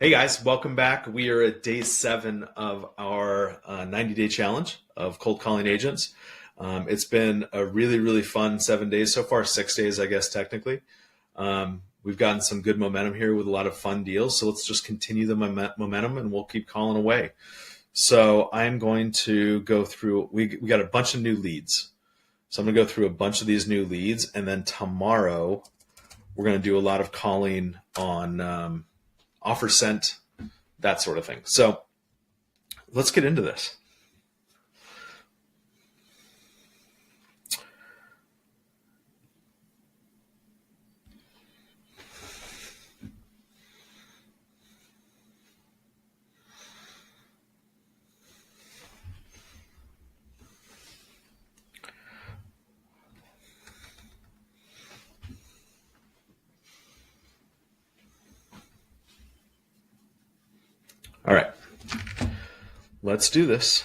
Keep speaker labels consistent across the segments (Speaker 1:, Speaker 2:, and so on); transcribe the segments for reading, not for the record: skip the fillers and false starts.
Speaker 1: Hey guys, welcome back. We are at day 7 of our 90-day challenge of cold calling agents. It's been a really, really fun 7 days so far, 6 days, I guess, technically. We've gotten some good momentum here with a lot of fun deals. So let's just continue the momentum and we'll keep calling away. So I'm going to go through, we got a bunch of new leads. So I'm going to go through a bunch of these new leads. And then tomorrow, we're going to do a lot of calling on offer sent, that sort of thing. So let's get into this. All right, let's do this.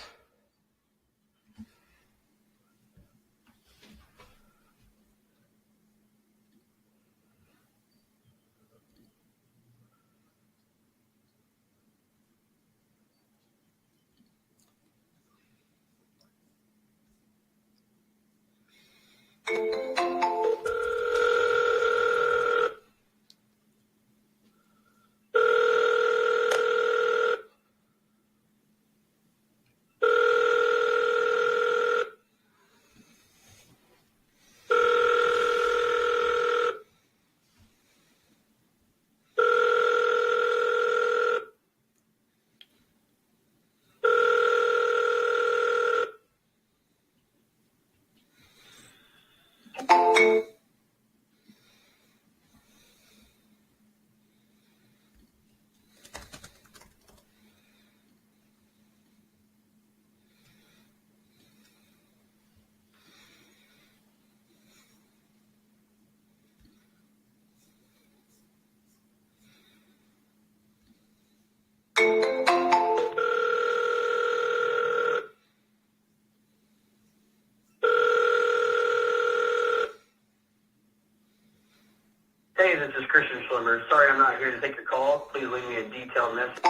Speaker 2: Hey, this is Christian Schlimmer. Sorry I'm not here to take your call. Please leave me a detailed message.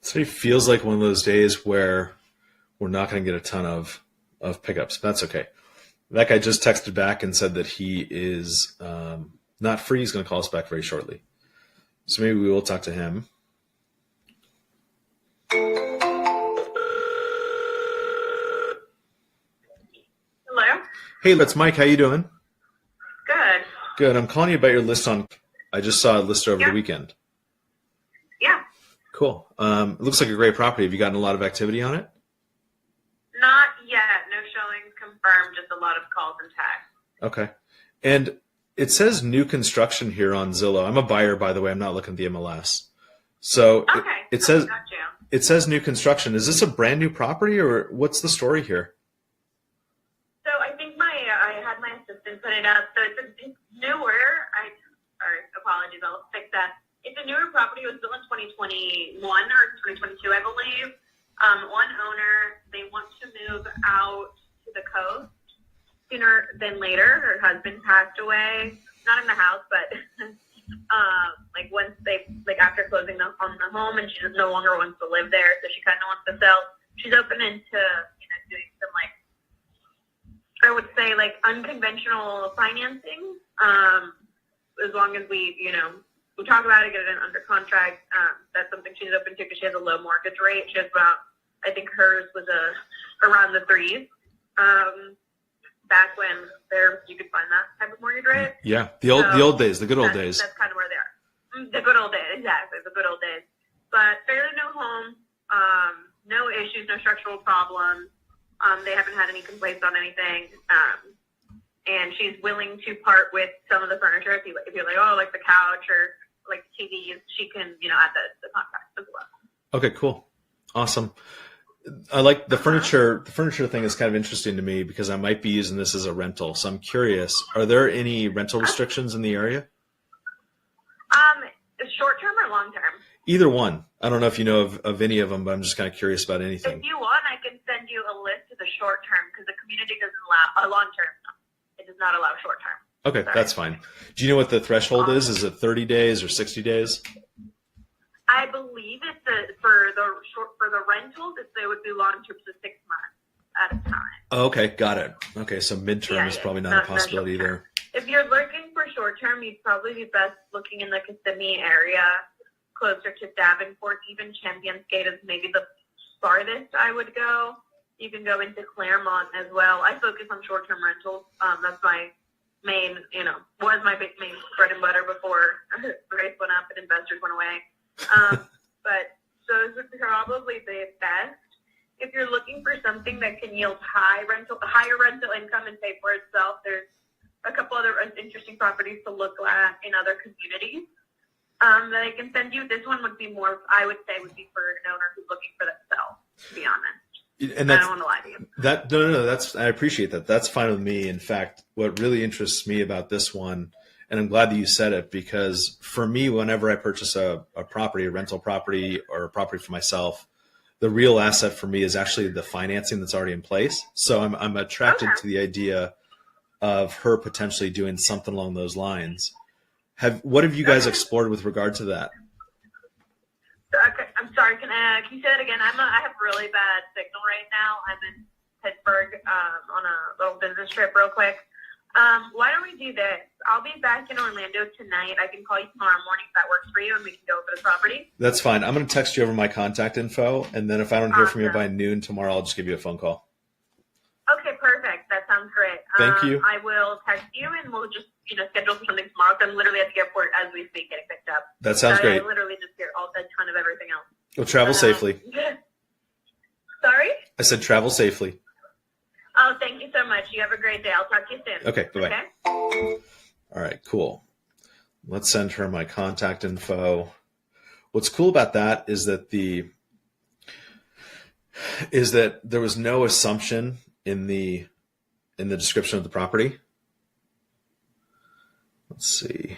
Speaker 1: Today feels like one of those days where we're not going to get a ton of pickups. But that's okay. That guy just texted back and said that he is not free. He's going to call us back very shortly. So maybe we will talk to him.
Speaker 3: Hello?
Speaker 1: Hey, that's Mike. How you doing?
Speaker 3: Good.
Speaker 1: Good. I'm calling you about your list on. I just saw a list over the weekend.
Speaker 3: Yeah.
Speaker 1: Cool. It looks like a great property. Have you gotten a lot of activity on it?
Speaker 3: Not yet. No showings confirmed, just a lot of calls and texts.
Speaker 1: Okay. And it says new construction here on Zillow. I'm a buyer, by the way. I'm not looking at the MLS. So
Speaker 3: Okay.
Speaker 1: it says
Speaker 3: Got you.
Speaker 1: it says new construction. Is this a brand new property or what's the story here?
Speaker 3: So I think I had my assistant put it up. So it's newer. Apologies, I'll fix that. It's a newer property. It was built in 2021 or 2022, I believe. One owner, they want to move out to the coast sooner than later. Her husband passed away, not in the house, but once they after closing on the home, and she just no longer wants to live there, so she kind of wants to sell. She's open into doing some I would say unconventional financing. As long as we talk about it, get it under contract. That's something she's open to because she has a low mortgage rate. She has about, I think hers was around the 3s. Back when you could find that type of mortgage rate.
Speaker 1: Yeah, the old days, the good old days.
Speaker 3: That's kind of where they are. The good old days, exactly, the good old days. But fairly new home, no issues, no structural problems. They haven't had any complaints on anything. And she's willing to part with some of the furniture if you're like the couch or like TVs, she can, add the contract as well.
Speaker 1: Okay, cool. Awesome. I like the furniture. The furniture thing is kind of interesting to me because I might be using this as a rental. So I'm curious, are there any rental restrictions in the area?
Speaker 3: Short term or long term?
Speaker 1: Either one. I don't know if you know of any of them, but I'm just kind of curious about anything.
Speaker 3: If you want, I can send you a list of the short term because the community doesn't allow long term. It does not allow short term.
Speaker 1: Okay,
Speaker 3: Sorry.
Speaker 1: that's fine. Do you know what the threshold is? Is it 30 days or 60 days?
Speaker 3: I believe for the rentals, it would be long term, so 6 months at a time.
Speaker 1: Oh, okay, got it. Okay, so midterm is probably not a possibility
Speaker 3: short-term.
Speaker 1: either.
Speaker 3: If you're looking for short term, you'd probably be best looking in the Kissimmee area, closer to Davenport. Even Champions Gate is maybe the farthest I would go. You can go into Claremont as well. I focus on short term rentals. That's my main, was my main bread and butter before rates went up and investors went away. But those would probably be best. If you're looking for something that can yield higher rental income and pay for itself, there's a couple other interesting properties to look at in other communities that I can send you. This one would be more, I would say, would be for an owner who's looking for themselves, to be honest.
Speaker 1: And
Speaker 3: I don't want to lie to you.
Speaker 1: No, I appreciate that. That's fine with me. In fact, what really interests me about this one, and I'm glad that you said it, because for me, whenever I purchase a property, a rental property or a property for myself, the real asset for me is actually the financing that's already in place. So I'm attracted to the idea of her potentially doing something along those lines. What have you guys explored with regard to that?
Speaker 3: Okay, I'm sorry. Can you say that again? I have really bad signal right now. I'm in Pittsburgh on a little business trip real quick. Why don't we do this? I'll be back in Orlando tonight. I can call you tomorrow morning if that works for you, and we can go over the property.
Speaker 1: That's fine. I'm going to text you over my contact info, and then if I don't hear from you by noon tomorrow, I'll just give you a phone call.
Speaker 3: Okay, perfect. That sounds great.
Speaker 1: Thank you.
Speaker 3: I will text you, and we'll just schedule for something tomorrow. I'm literally at the airport as we speak, getting picked up.
Speaker 1: That sounds great.
Speaker 3: I literally just hear a ton of everything else.
Speaker 1: Well, travel safely.
Speaker 3: Sorry?
Speaker 1: I said travel safely.
Speaker 3: Oh, thank you so much. You have a great day. I'll talk to you soon.
Speaker 1: Okay, bye-bye.
Speaker 3: Okay?
Speaker 1: All right, cool. Let's send her my contact info. What's cool about that is that there was no assumption in the description of the property. Let's see.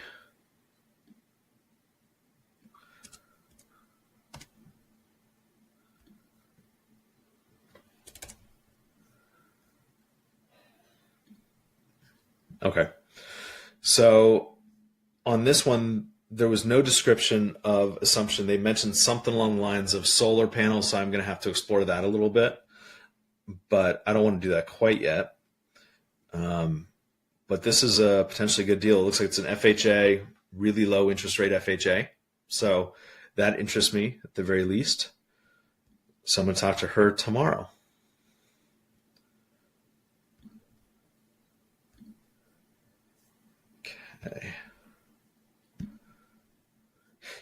Speaker 1: Okay. So on this one, there was no description of assumption. They mentioned something along the lines of solar panels, so I'm going to have to explore that a little bit. But I don't want to do that quite yet. But this is a potentially good deal. It looks like it's an FHA, really low interest rate FHA. So that interests me at the very least. So I'm going to talk to her tomorrow. Okay.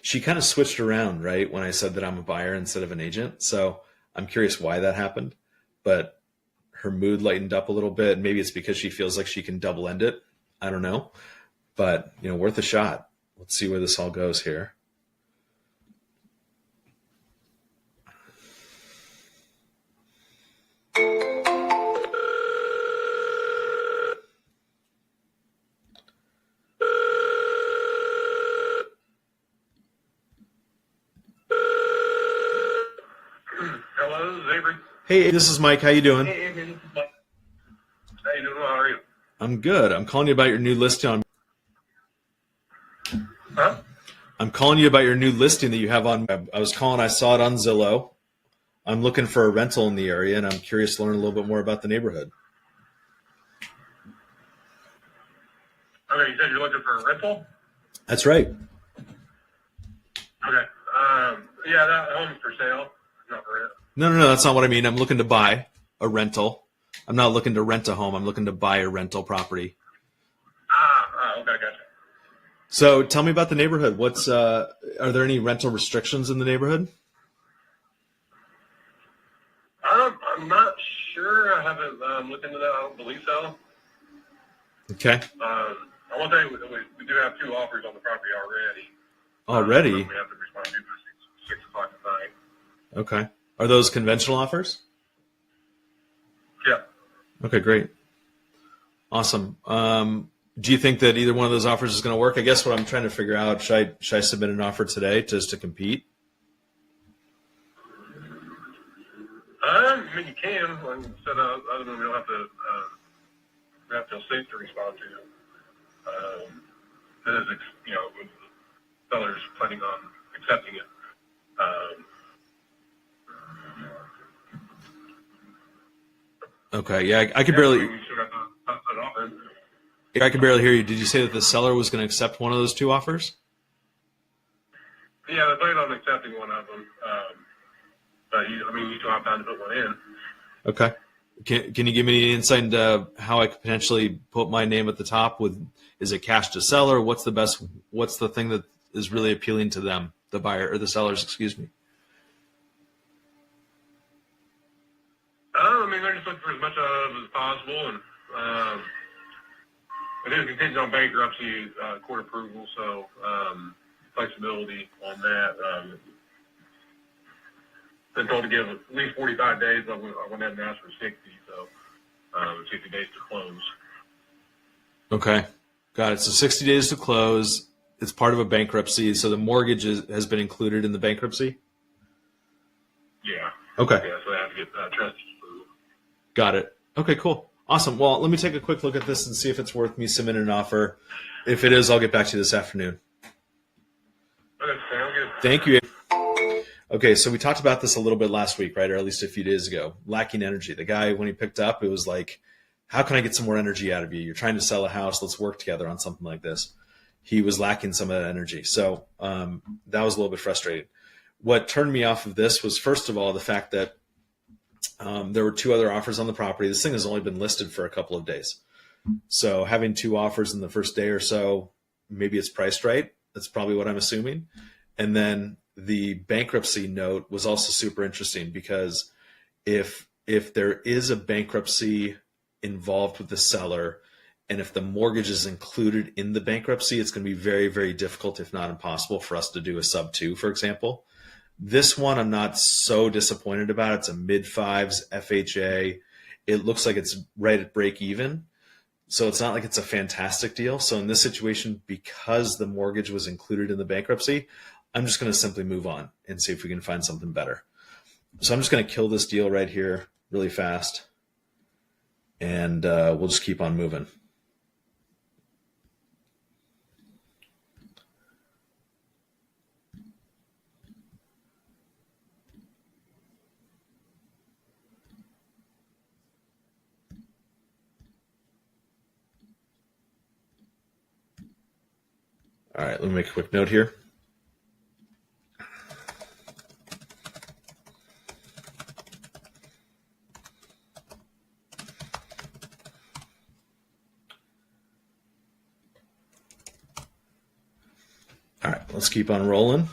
Speaker 1: She kind of switched around, right, when I said that I'm a buyer instead of an agent. So I'm curious why that happened. But her mood lightened up a little bit. Maybe it's because she feels like she can double end it. I don't know. But, worth a shot. Let's see where this all goes here.
Speaker 4: Hello, this is Avery.
Speaker 1: Hey, this is Mike. How you doing?
Speaker 4: Hey, Avery, this is Mike. How you doing? How are you?
Speaker 1: I'm good. I'm calling you about your new listing on.
Speaker 4: Huh?
Speaker 1: I'm calling you about your new listing that you have on. I was calling. I saw it on Zillow. I'm looking for a rental in the area, and I'm curious to learn a little bit more about the neighborhood.
Speaker 4: Okay, you said you're looking for a rental?
Speaker 1: That's right.
Speaker 4: Okay. Yeah, that home's for sale. Not for rent.
Speaker 1: No. That's not what I mean. I'm looking to buy a rental. I'm not looking to rent a home. I'm looking to buy a rental property.
Speaker 4: Okay, gotcha.
Speaker 1: So tell me about the neighborhood. Are there any rental restrictions in the neighborhood?
Speaker 4: I'm not sure. I haven't looked into that. I don't believe so.
Speaker 1: Okay.
Speaker 4: I will tell you, we do have 2 offers on the property already.
Speaker 1: Already?
Speaker 4: We have to respond to by 6 o'clock at night.
Speaker 1: Okay. Are those conventional offers?
Speaker 4: Yeah.
Speaker 1: Okay, great. Awesome. Do you think that either one of those offers is going to work? I guess what I'm trying to figure out, should I submit an offer today just to compete?
Speaker 4: I mean, you can. Like I said, other than we don't have to, we have to safe to respond to. With the sellers planning on accepting it.
Speaker 1: Okay, yeah, I could barely,
Speaker 4: We should have to pass that off.
Speaker 1: I could barely hear you. Did you say that the seller was going to accept one of those two offers?
Speaker 4: Yeah, they're planning on accepting one of them. But you still have time to put one in.
Speaker 1: Okay. Can you give me any insight into how I could potentially put my name at the top? Is it cash to seller? What's the thing that is really appealing to them, the buyer or the sellers, excuse me?
Speaker 4: They're just looking for as much of it as possible, and it is contingent on bankruptcy court approval, so flexibility on that. Been told to give at least 45 days. I went ahead and asked for 60, so 60 days to close.
Speaker 1: Okay, got it. So 60 days to close. It's part of a bankruptcy, so the mortgage has been included in the bankruptcy?
Speaker 4: Yeah.
Speaker 1: Okay.
Speaker 4: Yeah, so they have to get trustee approval.
Speaker 1: Got it. Okay, cool. Awesome. Well, let me take a quick look at this and see if it's worth me submitting an offer. If it is, I'll get back to you this afternoon.
Speaker 4: Okay, sounds good.
Speaker 1: Thank you. Okay, so we talked about this a little bit last week, right? Or at least a few days ago. Lacking energy. The guy, when he picked up, it was like, how can I get some more energy out of you? You're trying to sell a house. Let's work together on something like this. He was lacking some of that energy. So that was a little bit frustrating. What turned me off of this was, first of all, the fact that there were two other offers on the property. This thing has only been listed for a couple of days. So having two offers in the first day or so, maybe it's priced right. That's probably what I'm assuming. And then the bankruptcy note was also super interesting because if there is a bankruptcy involved with the seller, and if the mortgage is included in the bankruptcy, it's going to be very, very difficult, if not impossible, for us to do a sub 2, for example. This one I'm not so disappointed about. It's a mid-5s FHA. It looks like it's right at break even. So it's not like it's a fantastic deal. So in this situation, because the mortgage was included in the bankruptcy, I'm just going to simply move on and see if we can find something better. So I'm just going to kill this deal right here really fast. And we'll just keep on moving. All right, let me make a quick note here. All right, let's keep on rolling.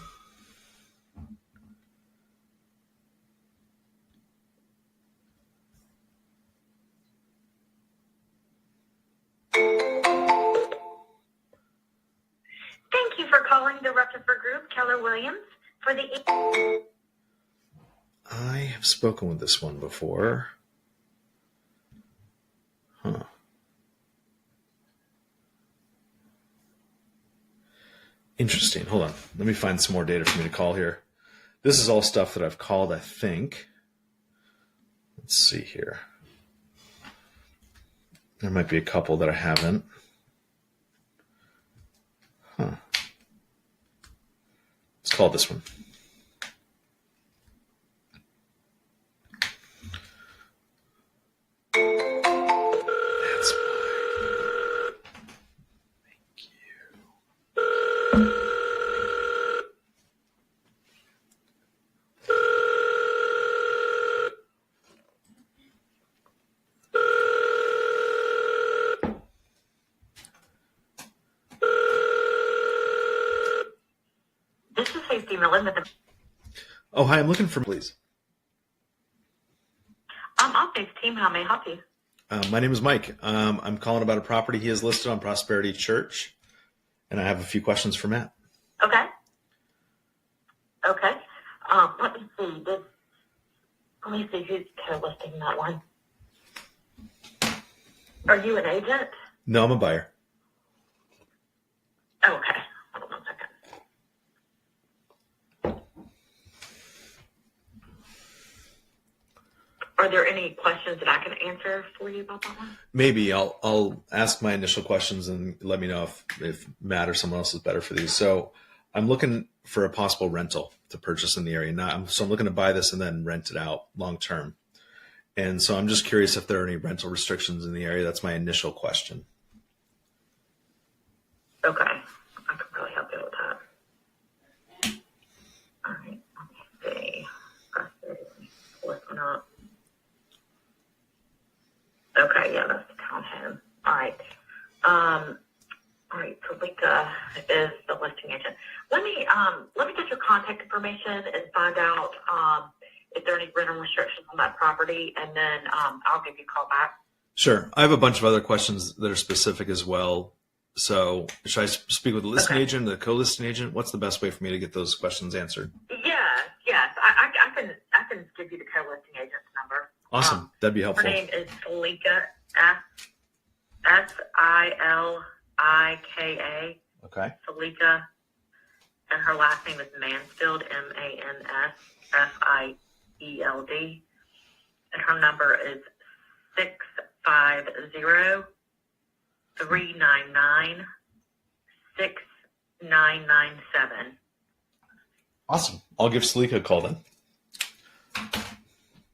Speaker 3: Thank you for calling the Rutherford Group, Keller Williams, for the...
Speaker 1: I have spoken with this one before. Huh. Interesting. Hold on. Let me find some more data for me to call here. This is all stuff that I've called, I think. Let's see here. There might be a couple that I haven't. Huh. Let's call this one. That's why. Thank you.
Speaker 3: This is Safety Elizabeth.
Speaker 1: Oh, hi. I'm looking for, please.
Speaker 3: Office team, how may I help you?
Speaker 1: My name is Mike. I'm calling about a property he has listed on Prosperity Church, and I have a few questions for Matt.
Speaker 3: Okay. Okay. Let me see. Let me see who's co-listing that one. Are you an agent?
Speaker 1: No, I'm a buyer.
Speaker 3: Oh, okay. Hold on 1 second.
Speaker 5: Are there any questions that I can answer for you about that one?
Speaker 1: Maybe I'll ask my initial questions and let me know if Matt or someone else is better for these. So I'm looking for a possible rental to purchase in the area. So I'm looking to buy this and then rent it out long term. And so I'm just curious if there are any rental restrictions in the area. That's my initial question.
Speaker 5: Okay. I can probably help you with that. All right. Let's see. Pull this one up. Okay, yeah, that's the townhome. All right. All right, so Lika is the listing agent. Let me get your contact information and find out if there are any rental restrictions on that property, and then I'll give you a call back.
Speaker 1: Sure. I have a bunch of other questions that are specific as well. So should I speak with the listing agent, the co-listing agent? What's the best way for me to get those questions answered?
Speaker 5: Yes. I can give you the co-listing agent's number.
Speaker 1: Awesome. That'd be
Speaker 5: Her
Speaker 1: helpful.
Speaker 5: name is Salika, Silika,
Speaker 1: Okay.
Speaker 5: Salika, and her last name is Mansfield, Mansfield, and her number is 650-399-6997.
Speaker 1: Awesome. I'll give Salika a call then.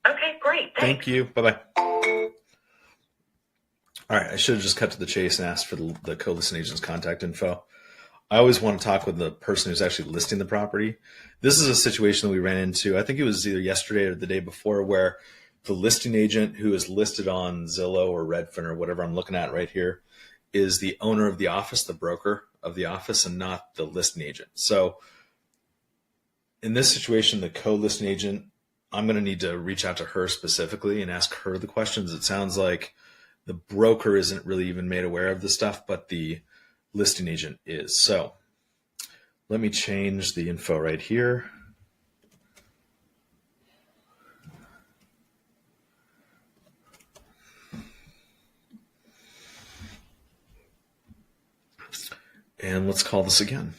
Speaker 5: Okay, great.
Speaker 1: Thank you. Bye-bye. All right. I should have just cut to the chase and asked for the co-listing agent's contact info. I always want to talk with the person who's actually listing the property. This is a situation that we ran into. I think it was either yesterday or the day before, where the listing agent who is listed on Zillow or Redfin or whatever I'm looking at right here is the owner of the office, the broker of the office, and not the listing agent. So in this situation, the co-listing agent, I'm going to need to reach out to her specifically and ask her the questions. It sounds like the broker isn't really even made aware of the stuff, but the listing agent is. So let me change the info right here. And let's call this again.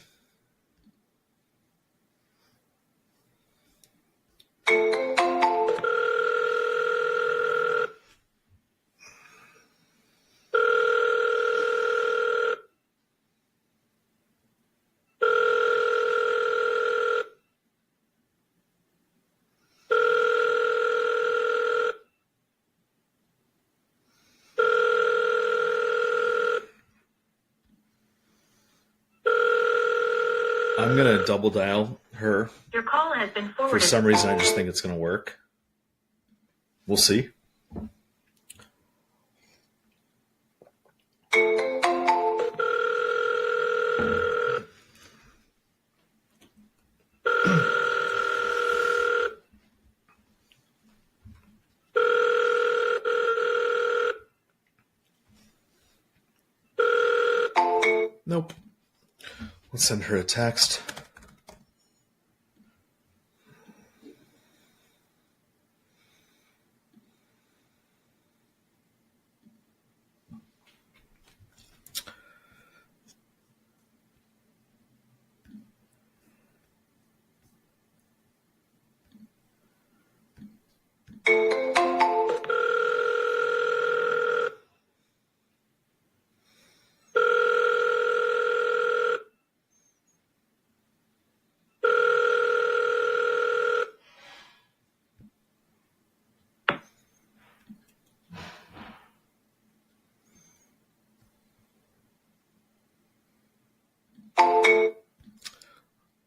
Speaker 1: I'm going to double dial her.
Speaker 5: Your call has been forwarded.
Speaker 1: For some reason, I just think it's going to work. We'll see. Nope. Let's send her a text.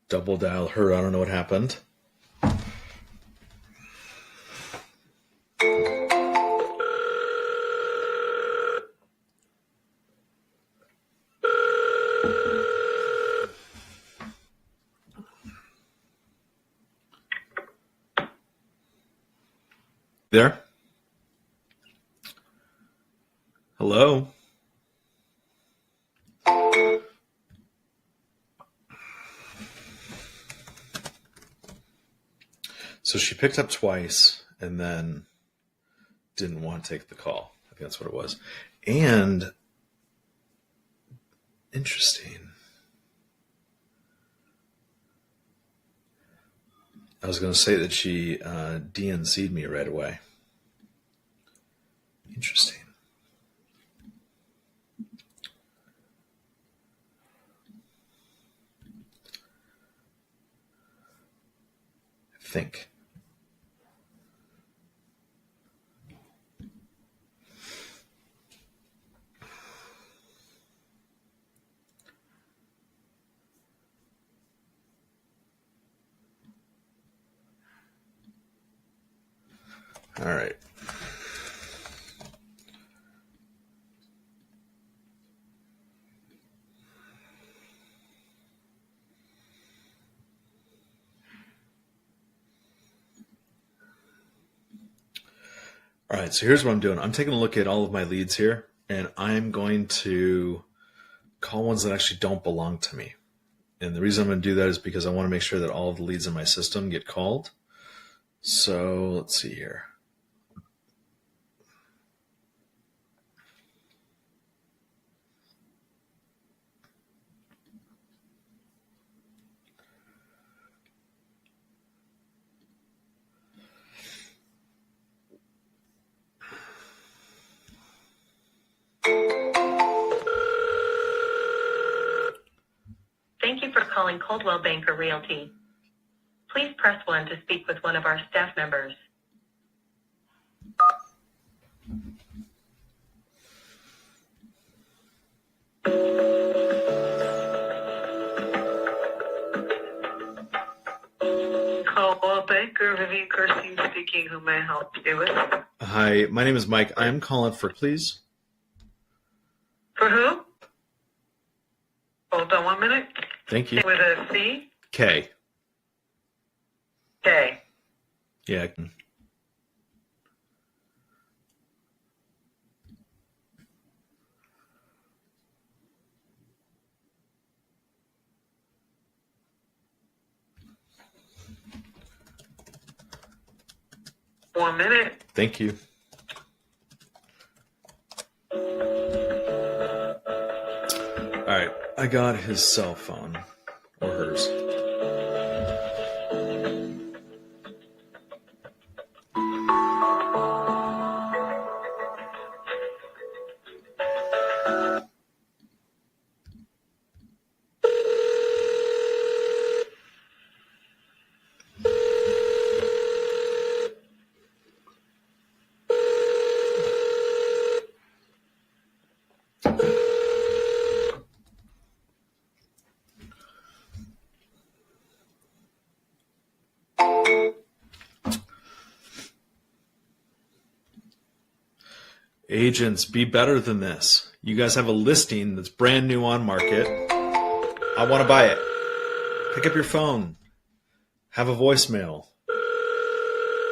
Speaker 1: Double dial her. I don't know what happened. There? Hello? So she picked up twice and then didn't want to take the call. I think that's what it was. And interesting. I was going to say that she DNC'd me right away. Interesting. I think. All right. All right, so here's what I'm doing. I'm taking a look at all of my leads here, and I'm going to call ones that actually don't belong to me. And the reason I'm going to do that is because I want to make sure that all of the leads in my system get called. So let's see here.
Speaker 5: Thank you for calling Coldwell Banker Realty. Please press 1 to speak with one of our staff members. Coldwell Banker, Vivian Kirsten speaking. Who may I help you with?
Speaker 1: Hi, my name is Mike. I'm calling for please.
Speaker 5: For who? Hold on 1 minute.
Speaker 1: Thank you.
Speaker 5: With a C?
Speaker 1: K.
Speaker 5: K.
Speaker 1: Yeah.
Speaker 5: One minute.
Speaker 1: Thank you. All right, I got his cell phone or hers. Agents, be better than this. You guys have a listing that's brand new on market. I want to buy it. Pick up your phone. Have a voicemail.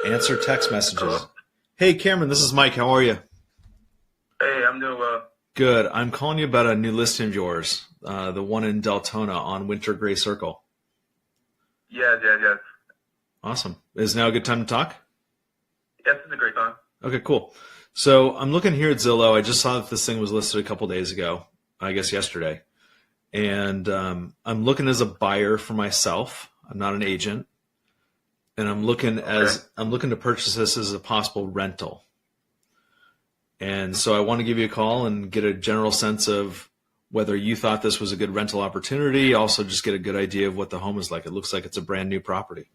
Speaker 1: Answer text messages. Hey, Cameron, this is Mike. How are you?
Speaker 4: Hey, I'm doing well.
Speaker 1: Good. I'm calling you about a new listing of yours, the one in Deltona on Winter Gray Circle.
Speaker 4: Yes.
Speaker 1: Awesome. Is now a good time to talk?
Speaker 4: Yes, it's a great time.
Speaker 1: Okay, cool. So I'm looking here at Zillow. I just saw that this thing was listed a couple days ago, I guess yesterday. And I'm looking as a buyer for myself. I'm not an agent. And I'm looking to purchase this as a possible rental. And so I want to give you a call and get a general sense of whether you thought this was a good rental opportunity. Also, just get a good idea of what the home is like. It looks like it's a brand new property.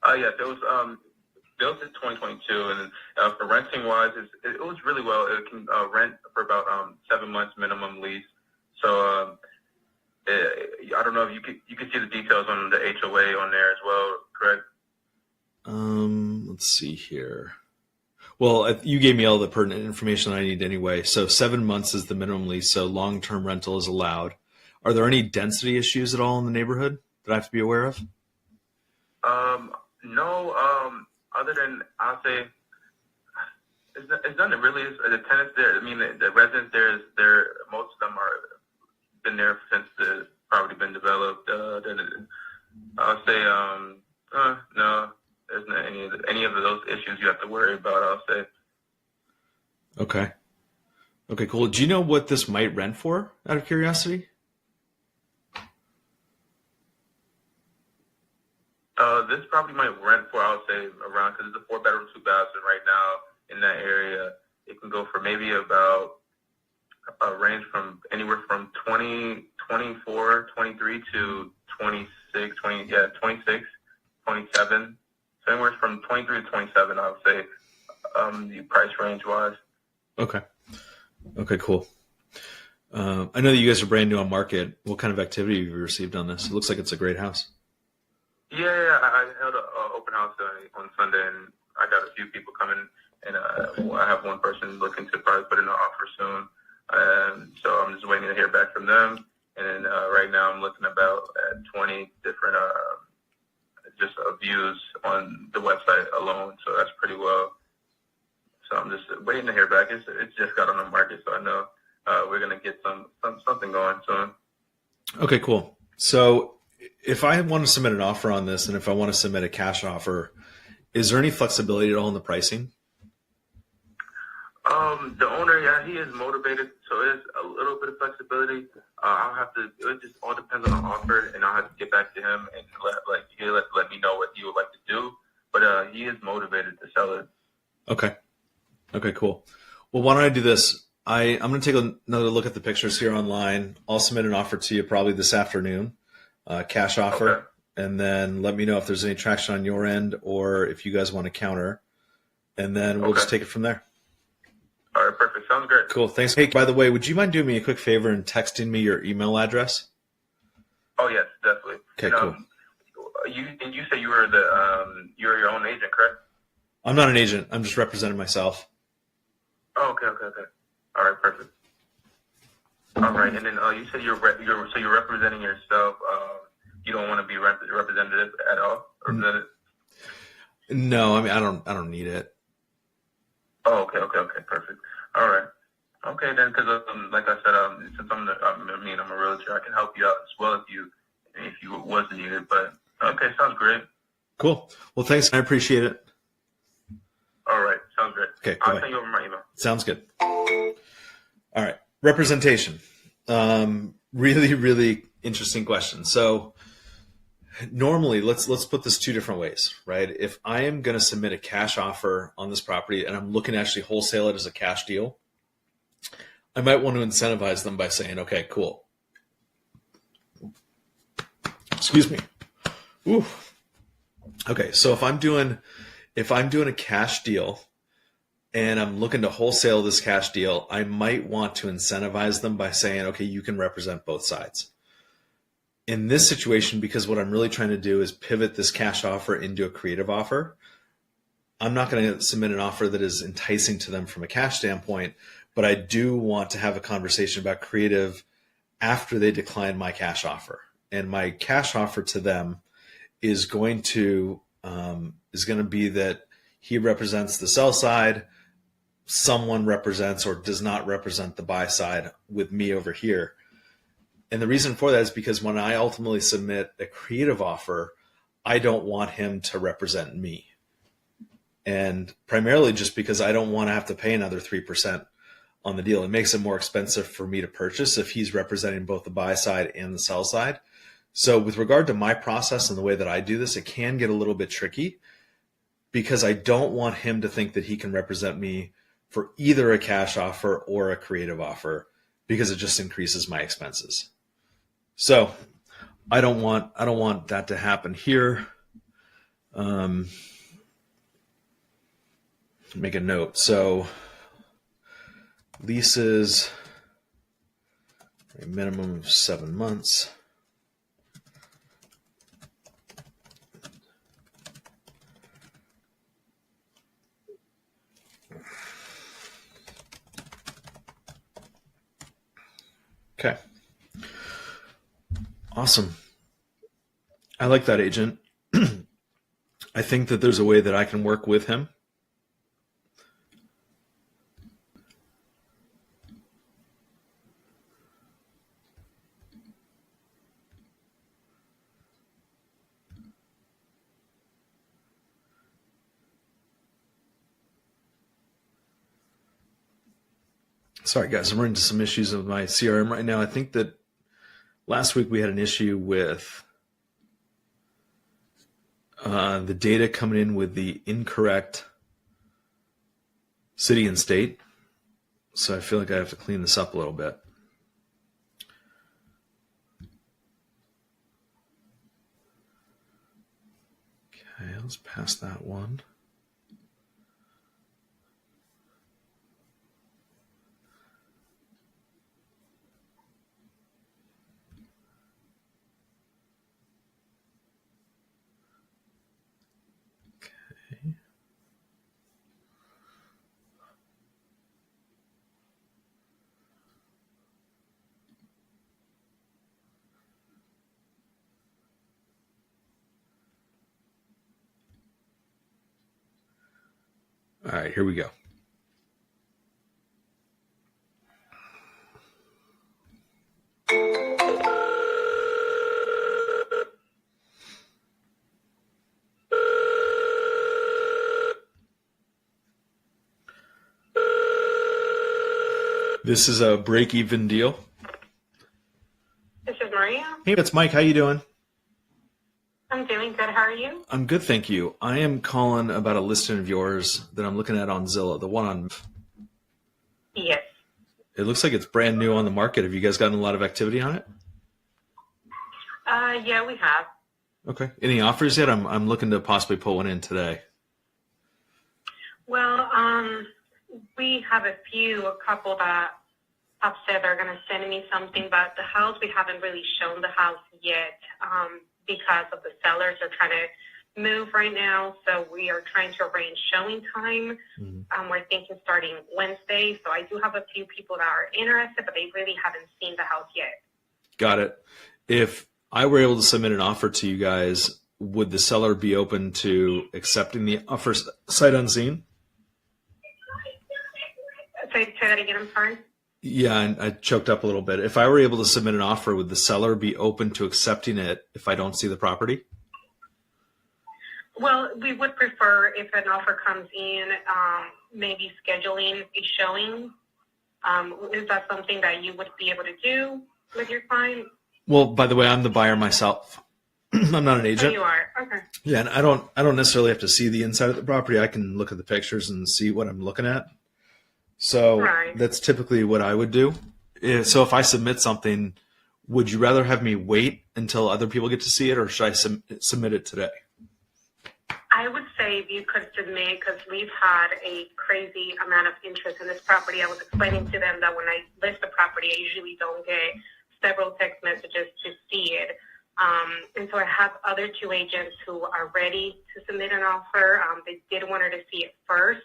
Speaker 4: Yes, it was built in 2022, and for renting wise, it was really well. It can rent for about 7 months minimum lease. So I don't know if you could see the details on the HOA on there as well, correct?
Speaker 1: Let's see here. Well, you gave me all the pertinent information I need anyway. So 7 months is the minimum lease, so long-term rental is allowed. Are there any density issues at all in the neighborhood that I have to be aware of?
Speaker 4: No, other than I'll say it's nothing really. The tenants there, I mean, the residents there, most of them are been there since the property been developed. I'll say no, there's not any of those issues you have to worry about, I'll say.
Speaker 1: Okay, cool. Do you know what this might rent for, out of curiosity?
Speaker 4: This property might rent for, I would say, around, because it's a 4-bedroom, 2-bathroom right now in that area. it can go for maybe about a range from anywhere from 20, 24, 23 to 26, 26, 27. So anywhere from 23 to 27, I would say, the price range wise.
Speaker 1: Okay. Okay, cool. I know that you guys are brand new on market. What kind of activity have you received on this? It looks like it's a great house.
Speaker 4: Yeah, I held an open house on Sunday, and I got a few people coming, and I have one person looking to probably put in an offer soon. So I'm just waiting to hear back from them. And then right now I'm looking about at 20 different views on the website alone. So that's pretty well. So I'm just waiting to hear back. It's just got on the market, so I know we're gonna get something going soon.
Speaker 1: Okay, cool. So if I want to submit an offer on this, and if I want to submit a cash offer, is there any flexibility at all in the pricing?
Speaker 4: The owner, yeah, he is motivated, so there's a little bit of flexibility. I'll have to. It just all depends on the offer, and I'll have to get back to him and let me know what he would like to do. But he is motivated to sell it.
Speaker 1: Okay. Okay, cool. Well, why don't I do this? I'm going to take another look at the pictures here online. I'll submit an offer to you probably this afternoon, cash offer,
Speaker 4: Okay.
Speaker 1: and then let me know if there's any traction on your end or if you guys want to counter, and then we'll just take it from there.
Speaker 4: All right, perfect. Sounds great.
Speaker 1: Cool. Thanks. Hey, by the way, would you mind doing me a quick favor and texting me your email address?
Speaker 4: Oh yes, definitely.
Speaker 1: Okay,
Speaker 4: and, you say you were you're your own agent, correct?
Speaker 1: I'm not an agent. I'm just representing myself.
Speaker 4: Oh, okay. All right, perfect. All right, and then you said you're representing yourself. You don't want to be representative at all, represented?
Speaker 1: No, I mean I don't need it.
Speaker 4: Oh, okay, perfect. All right. Okay, then, because like I said, since I'm a realtor, I can help you out as well if you wasn't needed. But okay, sounds great.
Speaker 1: Cool. Well, thanks. I appreciate it.
Speaker 4: All right, sounds great.
Speaker 1: Okay,
Speaker 4: I'll
Speaker 1: bye-bye.
Speaker 4: send you over my email.
Speaker 1: Sounds good. All right. Representation. Really, really interesting question. So normally, let's put this two different ways, right? If I am going to submit a cash offer on this property and I'm looking to actually wholesale it as a cash deal, I might want to incentivize them by saying, okay, cool. Excuse me. Ooh. Okay, so if I'm doing a cash deal and I'm looking to wholesale this cash deal, I might want to incentivize them by saying, okay, you can represent both sides. In this situation, because what I'm really trying to do is pivot this cash offer into a creative offer, I'm not going to submit an offer that is enticing to them from a cash standpoint, but I do want to have a conversation about creative after they decline my cash offer. And my cash offer to them is going to be that he represents the sell side, someone represents or does not represent the buy side with me over here. And the reason for that is because when I ultimately submit a creative offer, I don't want him to represent me. And primarily just because I don't want to have to pay another 3% on the deal. It makes it more expensive for me to purchase if he's representing both the buy side and the sell side. So with regard to my process and the way that I do this, it can get a little bit tricky because I don't want him to think that he can represent me for either a cash offer or a creative offer because it just increases my expenses. So I don't want that to happen here. Make a note. So leases a minimum of 7 months. Okay. Awesome. I like that, agent. I think that there's a way that I can work with him. Sorry, guys, I'm running into some issues with my CRM right now. I think that last week we had an issue with the data coming in with the incorrect city and state. So I feel like I have to clean this up a little bit. Okay, let's pass that one. Okay. All right, here we go. This is a break-even deal.
Speaker 3: This is Maria.
Speaker 1: Hey, it's Mike. How you doing?
Speaker 3: I'm doing good. How are you?
Speaker 1: I'm good, thank you. I am calling about a listing of yours that I'm looking at on Zillow, the one on...
Speaker 3: Yes.
Speaker 1: It looks like it's brand new on the market. Have you guys gotten a lot of activity on it?
Speaker 3: Yeah, we have.
Speaker 1: Okay. Any offers yet? I'm looking to possibly put one in today.
Speaker 3: Well, we have a couple that have said they're going to send me something, but the house, we haven't really shown the house yet because of the sellers are trying to move right now. So we are trying to arrange showing time. We're thinking starting Wednesday. So I do have a few people that are interested, but they really haven't seen the house yet.
Speaker 1: Got it. If I were able to submit an offer to you guys, would the seller be open to accepting the offer sight unseen?
Speaker 3: Say that again, I'm sorry.
Speaker 1: Yeah, and I choked up a little bit. If I were able to submit an offer, would the seller be open to accepting it if I don't see the property?
Speaker 3: Well, we would prefer if an offer comes in, maybe scheduling a showing. Is that something that you would be able to do with your client?
Speaker 1: Well, by the way, I'm the buyer myself. I'm not an
Speaker 3: Oh,
Speaker 1: agent.
Speaker 3: you are? Okay.
Speaker 1: Yeah, and I don't necessarily have to see the inside of the property. I can look at the pictures and see what I'm looking at. So
Speaker 3: Right.
Speaker 1: that's typically what I would do. So if I submit something, would you rather have me wait until other people get to see it, or should I submit it today?
Speaker 3: I would say if you could submit, because we've had a crazy amount of interest in this property. I was explaining to them that when I list the property, I usually don't get several text messages to see it. And so I have other two agents who are ready to submit an offer. They did want her to see it first.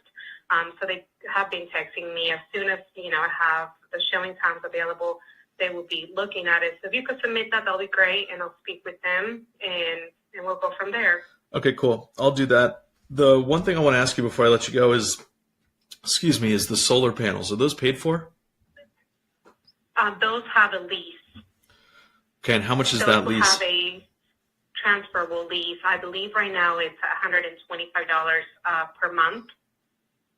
Speaker 3: So they have been texting me as soon as, I have the showing times available, they will be looking at it. So if you could submit that, that'll be great. And I'll speak with them and we'll go from there.
Speaker 1: Okay, cool. I'll do that. The one thing I want to ask you before I let you go is the solar panels. Are those paid for?
Speaker 3: Those have a lease.
Speaker 1: Okay, and how much is
Speaker 3: Those
Speaker 1: that
Speaker 3: will
Speaker 1: lease?
Speaker 3: have a transferable lease. I believe right now it's $125 per month.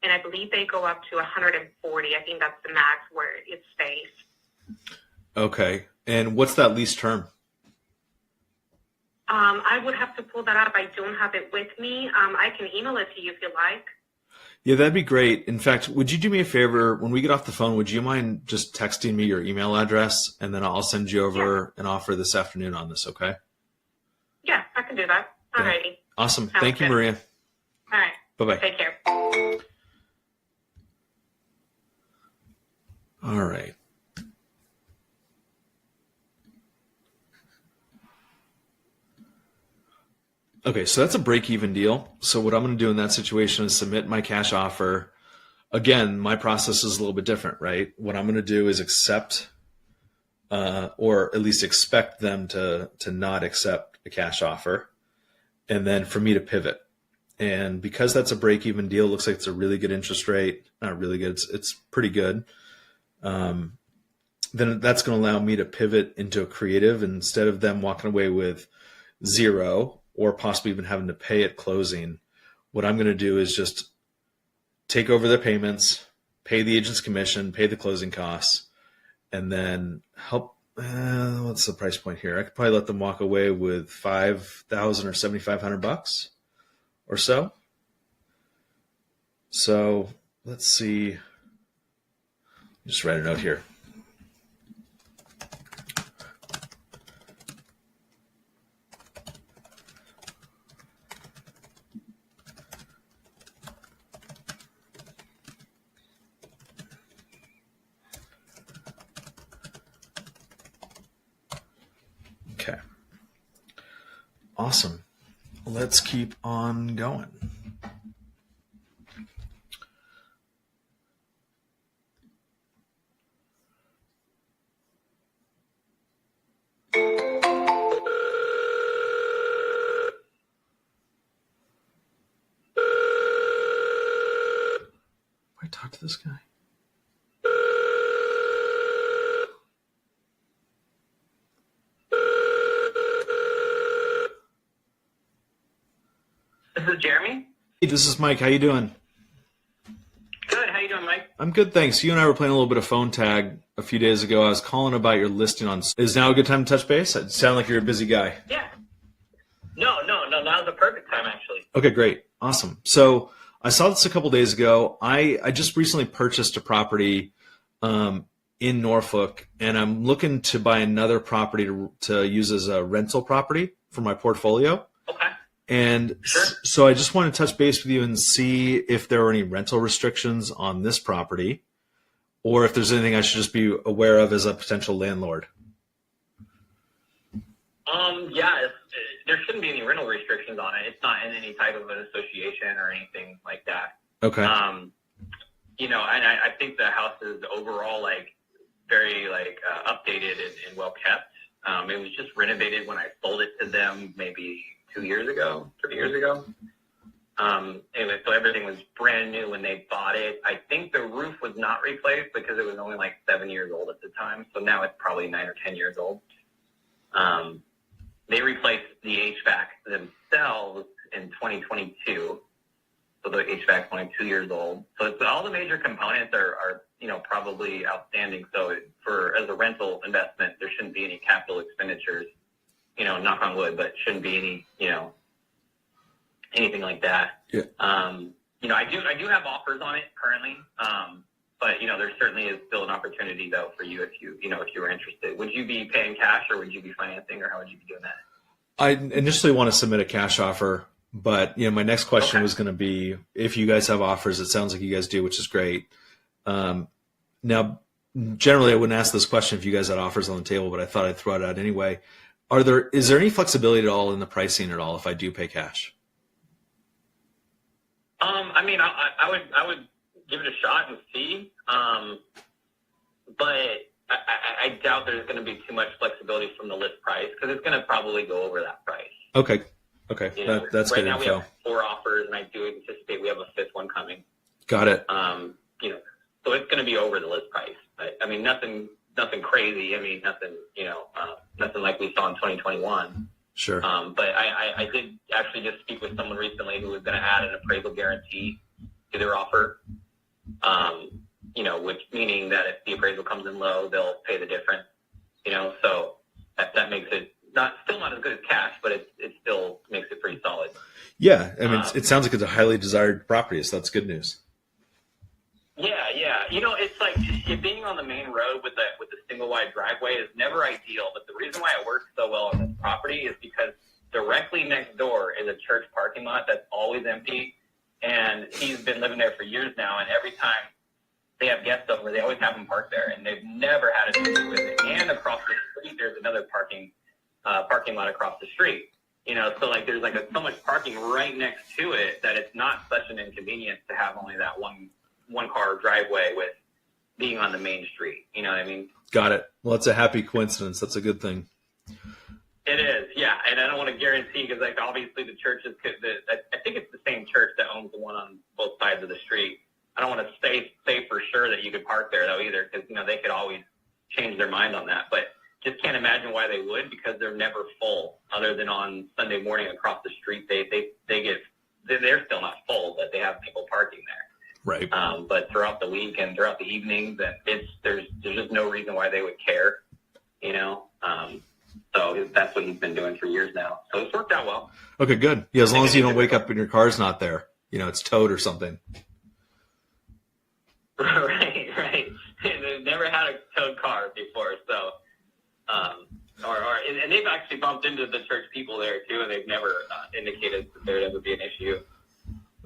Speaker 3: And I believe they go up to 140. I think that's the max where it stays.
Speaker 1: Okay, and what's that lease term?
Speaker 3: I would have to pull that up. I don't have it with me. I can email it to you if you like.
Speaker 1: Yeah, that'd be great. In fact, would you do me a favor? When we get off the phone, would you mind just texting me your email address, and then I'll send you over an offer this afternoon on this, okay?
Speaker 3: Yeah, I can do that.
Speaker 1: Yeah.
Speaker 3: Alrighty.
Speaker 1: Awesome.
Speaker 3: Sounds
Speaker 1: Thank you,
Speaker 3: good.
Speaker 1: Maria.
Speaker 3: All right.
Speaker 1: Bye-bye.
Speaker 3: Take care.
Speaker 1: All right. Okay, so that's a break-even deal. So what I'm going to do in that situation is submit my cash offer. Again, my process is a little bit different, right? What I'm going to do is accept, or at least expect them to not accept a cash offer, and then for me to pivot. And because that's a break-even deal, it looks like it's a really good interest rate. Not really good. It's pretty good. Then that's going to allow me to pivot into a creative instead of them walking away with zero or possibly even having to pay at closing. What I'm going to do is just take over their payments, pay the agent's commission, pay the closing costs, and then help. What's the price point here? I could probably let them walk away with $5,000 or $7,500 or so. So let's see. Just write a note here. Okay. Awesome. Let's keep on going. I talk to this guy?
Speaker 2: This is Jeremy.
Speaker 1: Hey, this is Mike. How you doing?
Speaker 2: Good. How you doing, Mike?
Speaker 1: I'm good, thanks. You and I were playing a little bit of phone tag a few days ago. I was calling about your listing on. Is now a good time to touch base? It sound like you're a busy guy.
Speaker 2: Yeah. No. Now's the perfect time, actually.
Speaker 1: Okay, great, awesome. So I saw this a couple days ago. I just recently purchased a property in Norfolk, and I'm looking to buy another property to use as a rental property for my portfolio.
Speaker 2: Okay.
Speaker 1: And
Speaker 2: Sure.
Speaker 1: so I just want to touch base with you and see if there are any rental restrictions on this property, or if there's anything I should just be aware of as a potential landlord.
Speaker 2: Yeah, there shouldn't be any rental restrictions on it. It's not in any type of an association or anything like that.
Speaker 1: Okay.
Speaker 2: And I think the house is overall very updated and well kept. It was just renovated when I sold it to them maybe 3 years ago. Anyway, so everything was brand new when they bought it. I think the roof was not replaced because it was only 7 years old at the time. So now it's probably 9 or 10 years old. They replaced the HVAC themselves in 2022. So the HVAC is only 2 years old. So it's, all the major components are probably outstanding. So as a rental investment, there shouldn't be any capital expenditures, knock on wood, but shouldn't be any, anything like that.
Speaker 1: Yeah.
Speaker 2: I do have offers on it currently. But there certainly is still an opportunity though for you if you were interested. Would you be paying cash or would you be financing or how would you be doing that?
Speaker 1: I initially want to submit a cash offer, but my next question was going to be if you guys have offers. It sounds like you guys do, which is great. Now, generally, I wouldn't ask this question if you guys had offers on the table, but I thought I'd throw it out anyway. Is there any flexibility at all in the pricing at all if I do pay cash?
Speaker 2: I would give it a shot and see, but I doubt there's going to be too much flexibility from the list price because it's going to probably go over that price.
Speaker 1: Okay. That's
Speaker 2: right
Speaker 1: good
Speaker 2: now
Speaker 1: info.
Speaker 2: we have 4 offers, and I do anticipate we have a 5th one coming.
Speaker 1: Got it.
Speaker 2: So it's going to be over the list price. Nothing crazy. Nothing like we saw in 2021.
Speaker 1: Sure.
Speaker 2: But I did actually just speak with someone recently who was going to add an appraisal guarantee to their offer. Which meaning that if the appraisal comes in low, they'll pay the difference. So that makes it still not as good as cash, but it still makes it pretty solid.
Speaker 1: Yeah, it sounds like it's a highly desired property, so that's good news.
Speaker 2: Yeah. It's like being on the main road with the single wide driveway is never ideal. But the reason why it works so well on this property is because directly next door is a church parking lot that's always empty, and he's been living there for years now. And every time they have guests over, they always have them park there, and they've never had an issue with it. And across the street, there's another parking lot across the street. So there's so much parking right next to it that it's not such an inconvenience to have only that one car driveway with being on the main street. You know what I mean?
Speaker 1: Got it. Well, it's a happy coincidence. That's a good thing.
Speaker 2: It is, yeah. And I don't want to guarantee because obviously the churches I think it's the same church that owns the one on both sides of the street. I don't want to say for sure that you could park there though either because they could always change their mind on that. But just can't imagine why they would because they're never full other than on Sunday morning across the street. They're still not full, but they have people parking there.
Speaker 1: Right.
Speaker 2: But throughout the week and throughout the evenings, there's just no reason why they would care, So that's what he's been doing for years now. So it's worked out well.
Speaker 1: Okay, good. Yeah, as long as you don't wake up and your car's not there, it's towed or something.
Speaker 2: Right. And never had a towed car before, so and they've actually bumped into the church people there too, and they've never indicated that there would ever be an issue.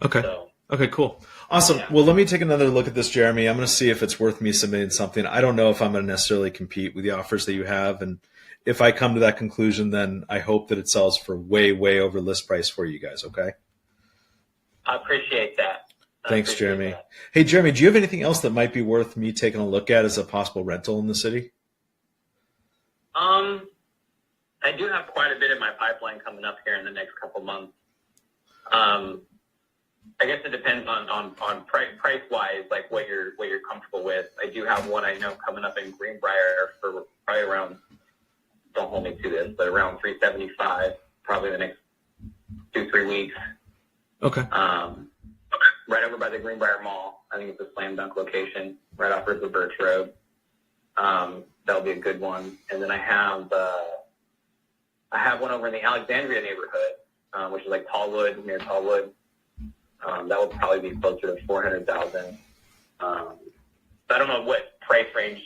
Speaker 1: Okay.
Speaker 2: So,
Speaker 1: Okay, cool. Awesome.
Speaker 2: Yeah.
Speaker 1: Well, let me take another look at this, Jeremy. I'm going to see if it's worth me submitting something. I don't know if I'm going to necessarily compete with the offers that you have. And if I come to that conclusion, then I hope that it sells for way, way over list price for you guys. Okay.
Speaker 2: I appreciate that.
Speaker 1: Thanks, Jeremy. Hey, Jeremy, do you have anything else that might be worth me taking a look at as a possible rental in the city?
Speaker 2: I do have quite a bit in my pipeline coming up here in the next couple months. I guess it depends on price wise, like what you're comfortable with. I do have one I know coming up in Greenbrier for probably around, don't hold me to this, but around $375, probably the next 2-3 weeks.
Speaker 1: Okay.
Speaker 2: Right over by the Greenbrier Mall. I think it's a slam dunk location, right off River Birch Road. That'll be a good one. And then I have one over in the Alexandria neighborhood, which is like Tallwood, near Tallwood. That would probably be closer to $400,000. So I don't know what price range,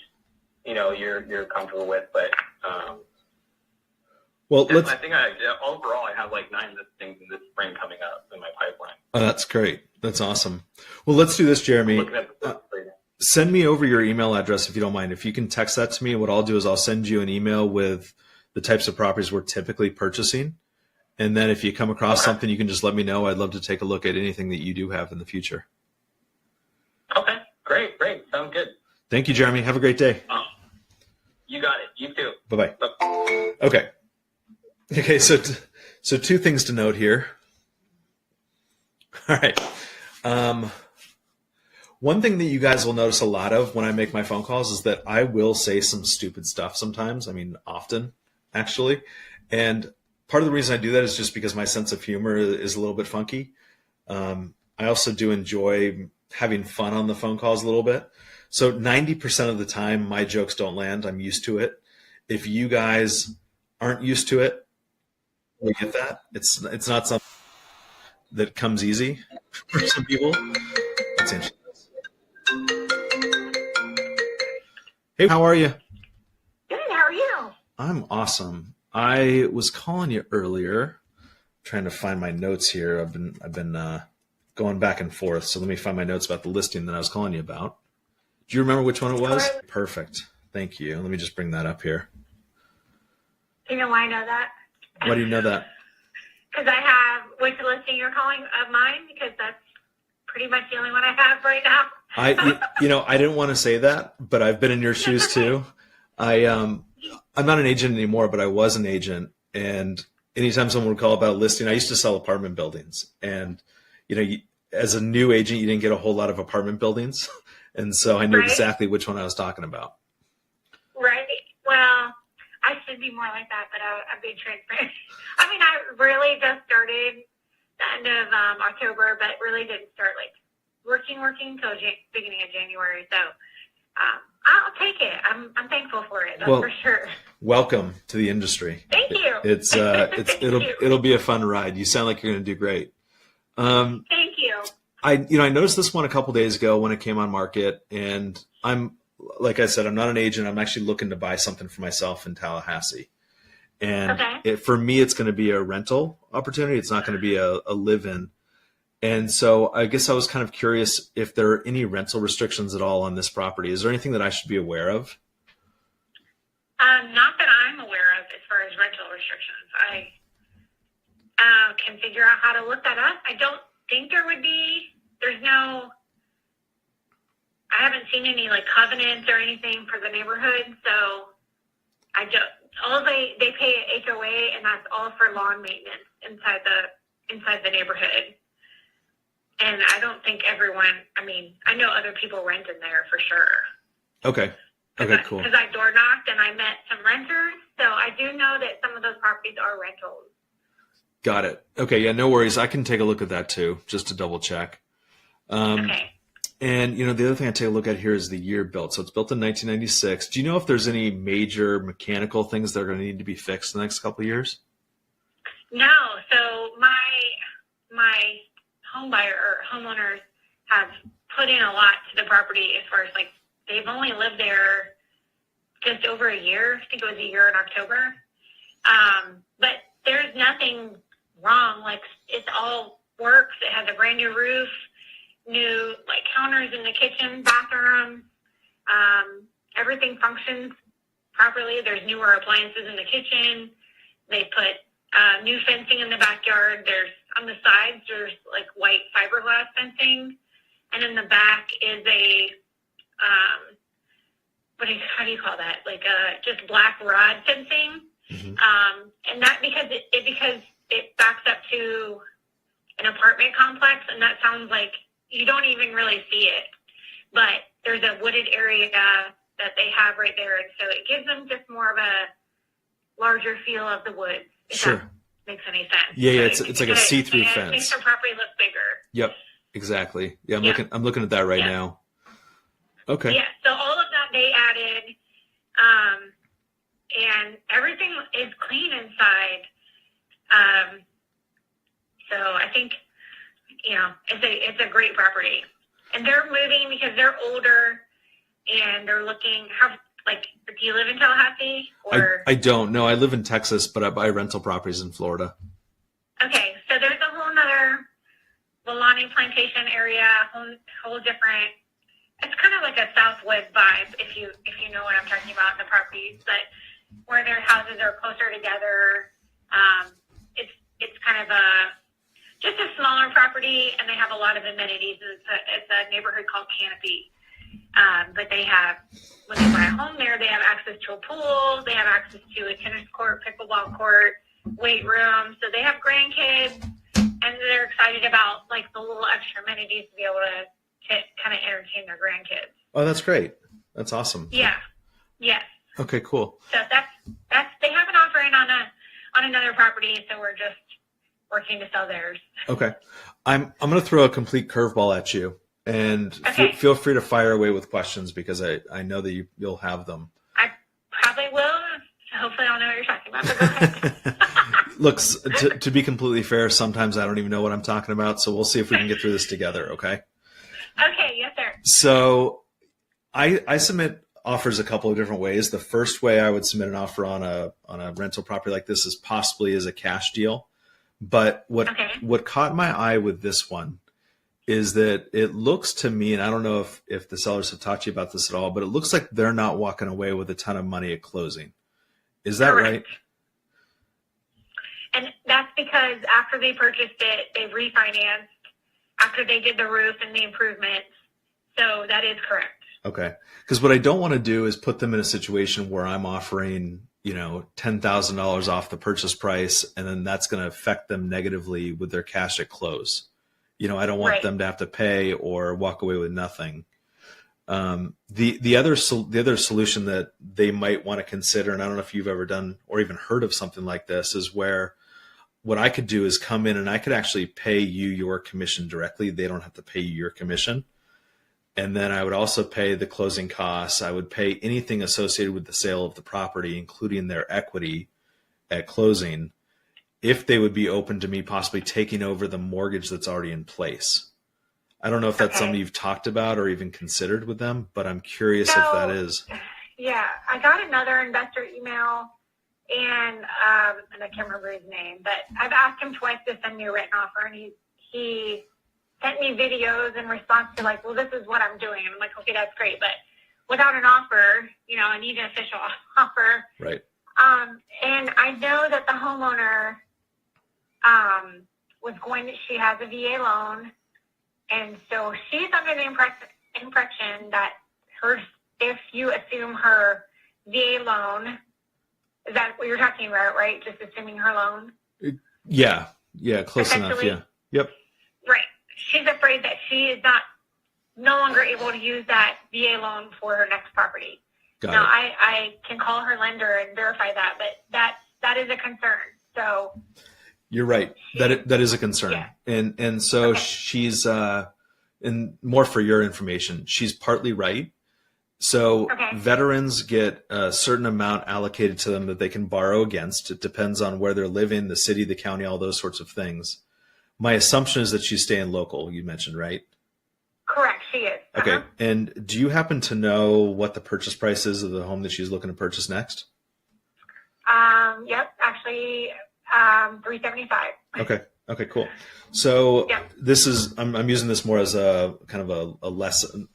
Speaker 2: you're comfortable with, but
Speaker 1: Well, let's.
Speaker 2: I think overall I have like 9 listings in this spring coming up in my pipeline.
Speaker 1: Oh, that's great. That's awesome. Well, let's do this, Jeremy.
Speaker 2: Looking at the
Speaker 1: Send me over your email address if you don't mind. If you can text that to me, what I'll do is I'll send you an email with the types of properties we're typically purchasing. And then if you come across something, you can just let me know. I'd love to take a look at anything that you do have in the future.
Speaker 2: Okay, great. Sounds good.
Speaker 1: Thank you, Jeremy. Have a great day.
Speaker 2: You got it. You too.
Speaker 1: Bye-bye. Okay, so 2 things to note here. All right. One thing that you guys will notice a lot of when I make my phone calls is that I will say some stupid stuff sometimes. I mean, often, actually. And part of the reason I do that is just because my sense of humor is a little bit funky. I also do enjoy having fun on the phone calls a little bit. So 90% of the time, my jokes don't land. I'm used to it. If you guys aren't used to it, we get that. It's not something that comes easy for some people. Let's answer this. Hey, how are you?
Speaker 5: Good. How are you?
Speaker 1: I'm awesome. I was calling you earlier, trying to find my notes here. I've been going back and forth. So let me find my notes about the listing that I was calling you about. Do you remember which one it was?
Speaker 3: Sure.
Speaker 1: Perfect. Thank you. Let me just bring that up here.
Speaker 3: Do you know why I know that?
Speaker 1: Why do you know that?
Speaker 3: Because I have, which listing you're calling of mine? Because that's pretty much the only one I have right now.
Speaker 1: I didn't want to say that, but I've been in your shoes too. I'm not an agent anymore, but I was an agent. And anytime someone would call about a listing, I used to sell apartment buildings. And, as a new agent, you didn't get a whole lot of apartment buildings. And so I knew
Speaker 3: Right.
Speaker 1: exactly which one I was talking about.
Speaker 3: Right. Well, I should be more like that, but I'm being transparent. I mean, I really just started the end of October, but really didn't start like working until beginning of January. So I'll take it. I'm thankful for it. That's
Speaker 1: Well,
Speaker 3: for sure.
Speaker 1: Welcome to the industry.
Speaker 3: Thank you. Thank you.
Speaker 1: It'll be a fun ride. You sound like you're going to do great.
Speaker 3: Thank you.
Speaker 1: I noticed this one a couple days ago when it came on market, and like I said, I'm not an agent. I'm actually looking to buy something for myself in Tallahassee. And
Speaker 3: Okay.
Speaker 1: for me, it's going to be a rental opportunity. It's not going to be a live-in. And so I guess I was kind of curious if there are any rental restrictions at all on this property. Is there anything that I should be aware of?
Speaker 3: Not that I'm aware of as far as rental restrictions. I can figure out how to look that up. I don't think there would be. I haven't seen any like covenants or anything for the neighborhood, so I don't. All they pay an HOA, and that's all for lawn maintenance inside the neighborhood. And I don't think everyone. I mean, I know other people rent in there for sure.
Speaker 1: Okay. Okay, cool.
Speaker 3: Because I door knocked and I met some renters, so I do know that some of those properties are rentals.
Speaker 1: Got it. Okay, yeah, no worries. I can take a look at that too, just to double check.
Speaker 3: Okay.
Speaker 1: And, the other thing I take a look at here is the year built. So it's built in 1996. Do you know if there's any major mechanical things that are going to need to be fixed in the next couple of years?
Speaker 3: No, so my home buyer or homeowners have put in a lot to the property as far as like they've only lived there just over a year. I think it was a year in October. But there's nothing wrong. Like, it all works. It has a brand new roof, new like counters in the kitchen, bathroom. Everything functions properly. There's newer appliances in the kitchen. They put new fencing in the backyard. There's on the sides, there's like white fiberglass fencing, and in the back is a how do you call that? Like just black rod fencing.
Speaker 1: Mm-hmm.
Speaker 3: And that because it backs up to an apartment complex, and that sounds like you don't even really see it, but there's a wooded area that they have right there, and so it gives them just more of a larger feel of the woods. If
Speaker 1: Sure.
Speaker 3: that makes any sense.
Speaker 1: Yeah,
Speaker 3: So
Speaker 1: it's like a see-through fence.
Speaker 3: It makes their property look bigger.
Speaker 1: Yep, exactly. Yeah,
Speaker 3: Yeah.
Speaker 1: I'm looking at that right
Speaker 3: Yeah.
Speaker 1: now. Okay.
Speaker 3: Yeah, so all of that they added, and everything is clean inside. So I think, it's a great property. And they're moving because they're older and they're looking, do you live in Tallahassee? Or
Speaker 1: I don't know. I live in Texas, but I buy rental properties in Florida.
Speaker 3: Okay, so there's a whole nother Volani Plantation area, whole different. It's kind of like a Southwood vibe, if you know what I'm talking about, the properties, but where their houses are closer together. It's kind of just a smaller property, and they have a lot of amenities. It's a neighborhood called Canopy. But they have, when they buy a home there, they have access to a pool, they have access to a tennis court, pickleball court, weight room. So they have grandkids, and they're excited about like the little extra amenities to be able to kind of entertain their grandkids.
Speaker 1: Oh, that's great. That's awesome.
Speaker 3: Yeah. Yes.
Speaker 1: Okay, cool.
Speaker 3: So that's they have an offer in on another property, so we're just working to sell theirs.
Speaker 1: Okay. I'm going to throw a complete curveball at you, and
Speaker 3: Okay.
Speaker 1: feel free to fire away with questions because I know that you'll have them.
Speaker 3: I probably will. Hopefully I'll know what you're talking about, but go ahead.
Speaker 1: Looks, to be completely fair, sometimes I don't even know what I'm talking about, so we'll see if we can get through this together, okay?
Speaker 3: Okay, yes, sir.
Speaker 1: So I submit offers a couple of different ways. The first way I would submit an offer on a rental property like this is possibly as a cash deal. But what caught my eye with this one is that it looks to me, and I don't know if the sellers have talked to you about this at all, but it looks like they're not walking away with a ton of money at closing. Is that
Speaker 3: Correct.
Speaker 1: right?
Speaker 3: And that's because after they purchased it, they refinanced after they did the roof and the improvements. So that is correct.
Speaker 1: Okay. Because what I don't want to do is put them in a situation where I'm offering, $10,000 off the purchase price, and then that's going to affect them negatively with their cash at close. I don't want
Speaker 3: Right.
Speaker 1: them to have to pay or walk away with nothing. The other solution that they might want to consider, and I don't know if you've ever done or even heard of something like this, is where what I could do is come in and I could actually pay you your commission directly. They don't have to pay you your commission. And then I would also pay the closing costs. I would pay anything associated with the sale of the property, including their equity at closing, if they would be open to me possibly taking over the mortgage that's already in place. I don't know if that's
Speaker 3: Okay.
Speaker 1: something you've talked about or even considered with them, but I'm curious if
Speaker 3: So-
Speaker 1: that is.
Speaker 3: Yeah, I got another investor email, and I can't remember his name, but I've asked him twice to send me a written offer, and he sent me videos in response to like, well, this is what I'm doing. And I'm like, okay, that's great. But without an offer, I need an official offer.
Speaker 1: Right.
Speaker 3: And I know that the homeowner she has a VA loan. And so she's under the impression that if you assume her VA loan, is that what you're talking about, right? Just assuming her loan?
Speaker 1: Yeah, close enough.
Speaker 3: Essentially.
Speaker 1: Yeah. Yep.
Speaker 3: Right. She's afraid that she is no longer able to use that VA loan for her next property.
Speaker 1: Got
Speaker 3: Now,
Speaker 1: it.
Speaker 3: I can call her lender and verify that, but that is a concern. So
Speaker 1: You're right. That is a concern.
Speaker 3: Yeah.
Speaker 1: And so
Speaker 3: Okay.
Speaker 1: she's and more for your information, she's partly right. So
Speaker 3: Okay.
Speaker 1: veterans get a certain amount allocated to them that they can borrow against. It depends on where they're living, the city, the county, all those sorts of things. My assumption is that she's staying local, you mentioned, right?
Speaker 3: Correct, she is.
Speaker 1: Okay.
Speaker 3: Uh-huh.
Speaker 1: And do you happen to know what the purchase price is of the home that she's looking to purchase next?
Speaker 3: Yep, actually, $375.
Speaker 1: Okay, cool. So
Speaker 3: Yep.
Speaker 1: this is, I'm using this more as a kind of a lesson.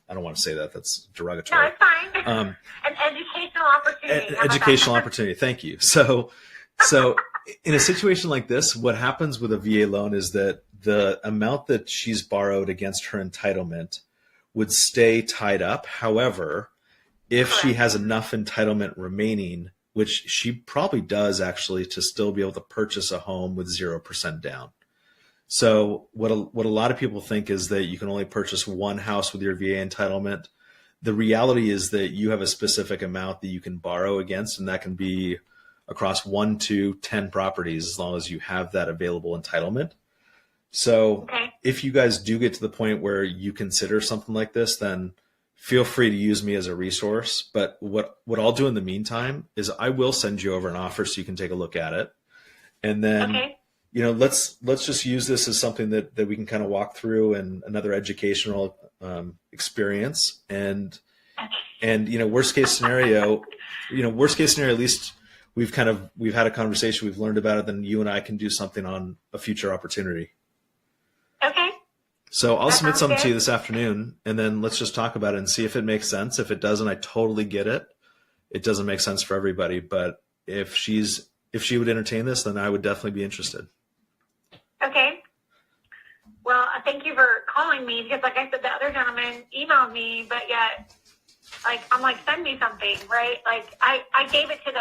Speaker 1: I don't want to say that. That's
Speaker 3: No,
Speaker 1: derogatory.
Speaker 3: it's fine.
Speaker 1: Um,
Speaker 3: An educational opportunity. How about
Speaker 1: educational
Speaker 3: that?
Speaker 1: opportunity. Thank you. So in a situation like this, what happens with a VA loan is that the amount that she's borrowed against her entitlement would stay tied up. However, if she
Speaker 3: Correct.
Speaker 1: has enough entitlement remaining, which she probably does actually, to still be able to purchase a home with 0% down. So what a lot of people think is that you can only purchase one house with your VA entitlement. The reality is that you have a specific amount that you can borrow against, and that can be across 1 to 10 properties as long as you have that available entitlement. So
Speaker 3: Okay.
Speaker 1: if you guys do get to the point where you consider something like this, then feel free to use me as a resource. But what I'll do in the meantime is I will send you over an offer so you can take a look at it. And then,
Speaker 3: Okay.
Speaker 1: let's just use this as something that we can kind of walk through, and another educational experience. And worst case scenario, at least we've had a conversation, we've learned about it, then you and I can do something on a future opportunity.
Speaker 3: Okay.
Speaker 1: So I'll
Speaker 3: That
Speaker 1: submit
Speaker 3: sounds
Speaker 1: something to you
Speaker 3: good.
Speaker 1: this afternoon, and then let's just talk about it and see if it makes sense. If it doesn't, I totally get it. It doesn't make sense for everybody, but if she would entertain this, then I would definitely be interested.
Speaker 3: Okay. Well, thank you for calling me because, like I said, the other gentleman emailed me, but yet, I'm like, send me something, right? Like, I gave it to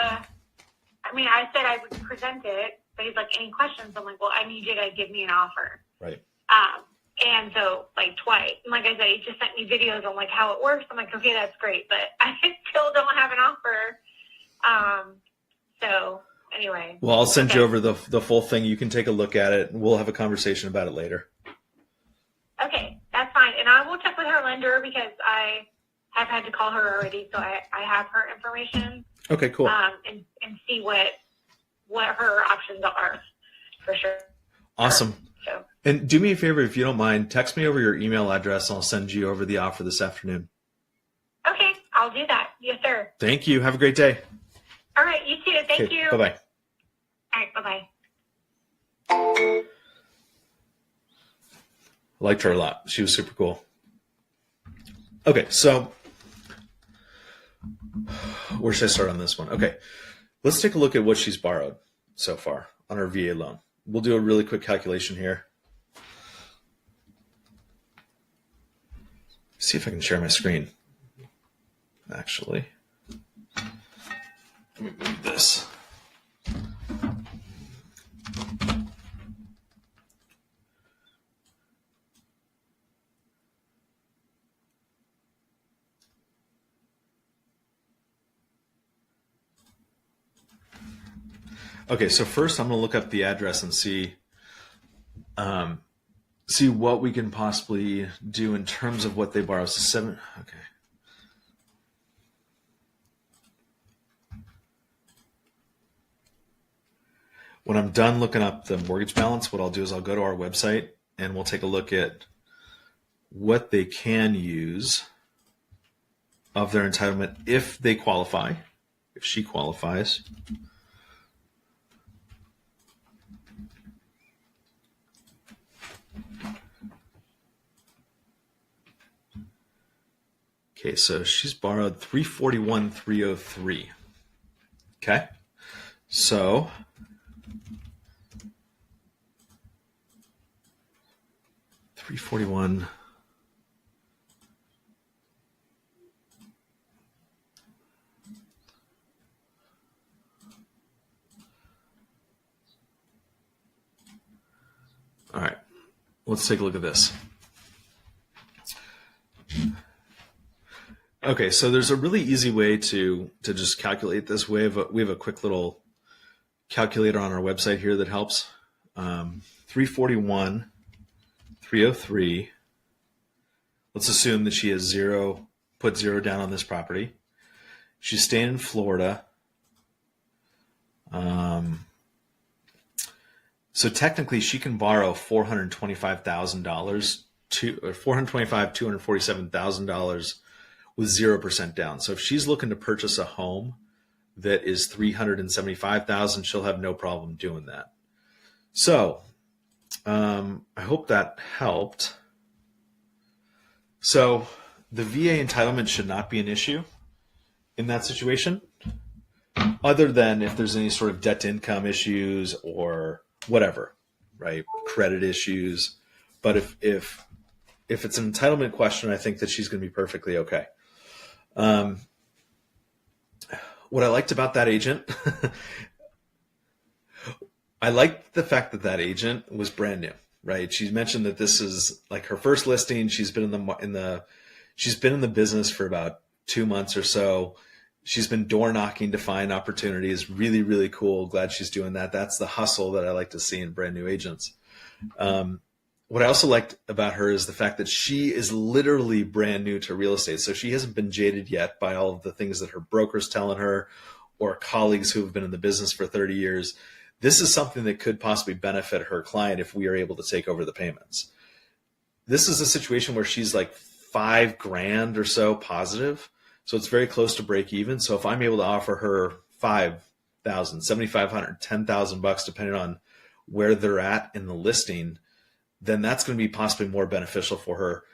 Speaker 3: I said I would present it, but he's like, any questions? I'm like, well, I need you to give me an offer.
Speaker 1: Right.
Speaker 3: And so, twice. And like I said, he just sent me videos on, how it works. I'm like, okay, that's great, but I still don't have an offer. So, anyway.
Speaker 1: Well, I'll send
Speaker 3: Okay.
Speaker 1: you over the full thing. You can take a look at it, and we'll have a conversation about it later.
Speaker 3: Okay, that's fine. And I will check with her lender because I have had to call her already, so I have her information
Speaker 1: Okay, cool.
Speaker 3: and see what her options are for sure.
Speaker 1: Awesome.
Speaker 3: So,
Speaker 1: And do me a favor, if you don't mind, text me over your email address, and I'll send you over the offer this afternoon.
Speaker 3: okay, I'll do that. Yes, sir.
Speaker 1: Thank you. Have a great day.
Speaker 3: All right, you too. Thank
Speaker 1: Okay,
Speaker 3: you.
Speaker 1: bye-bye.
Speaker 3: All right, bye-bye.
Speaker 1: I liked her a lot. She was super cool. Okay, so where should I start on this one? Okay, let's take a look at what she's borrowed so far on her VA loan. We'll do a really quick calculation here. See if I can share my screen. Actually, let me move this. Okay, so first I'm going to look up the address and see what we can possibly do in terms of what they borrow. So 7. Okay. When I'm done looking up the mortgage balance, what I'll do is I'll go to our website and we'll take a look at what they can use of their entitlement if they qualify, if she qualifies. Okay, so she's borrowed $341,303. Okay, so $341. All right, let's take a look at this. Okay, so there's a really easy way to just calculate this. We have a quick little calculator on our website here that helps. 341,303. Let's assume that she has put zero down on this property. She's staying in Florida. So technically she can borrow $425,000 $247,000 with 0% down. So if she's looking to purchase a home that is $375,000, she'll have no problem doing that. So I hope that helped. So the VA entitlement should not be an issue in that situation, other than if there's any sort of debt to income issues or whatever, right? Credit issues. But if it's an entitlement question, I think that she's going to be perfectly okay. What I liked about that agent, I liked the fact that that agent was brand new, right? She mentioned that this is like her first listing. She's been in the business for about 2 months or so. She's been door knocking to find opportunities. Really, really cool. Glad she's doing that. That's the hustle that I like to see in brand new agents. What I also liked about her is the fact that she is literally brand new to real estate. So she hasn't been jaded yet by all of the things that her broker's telling her or colleagues who have been in the business for 30 years. This is something that could possibly benefit her client if we are able to take over the payments. This is a situation where she's like $5,000 or so positive. So it's very close to break even. So if I'm able to offer her $5,000, $7,500, $10,000, depending on where they're at in the listing, then that's going to be possibly more beneficial for her.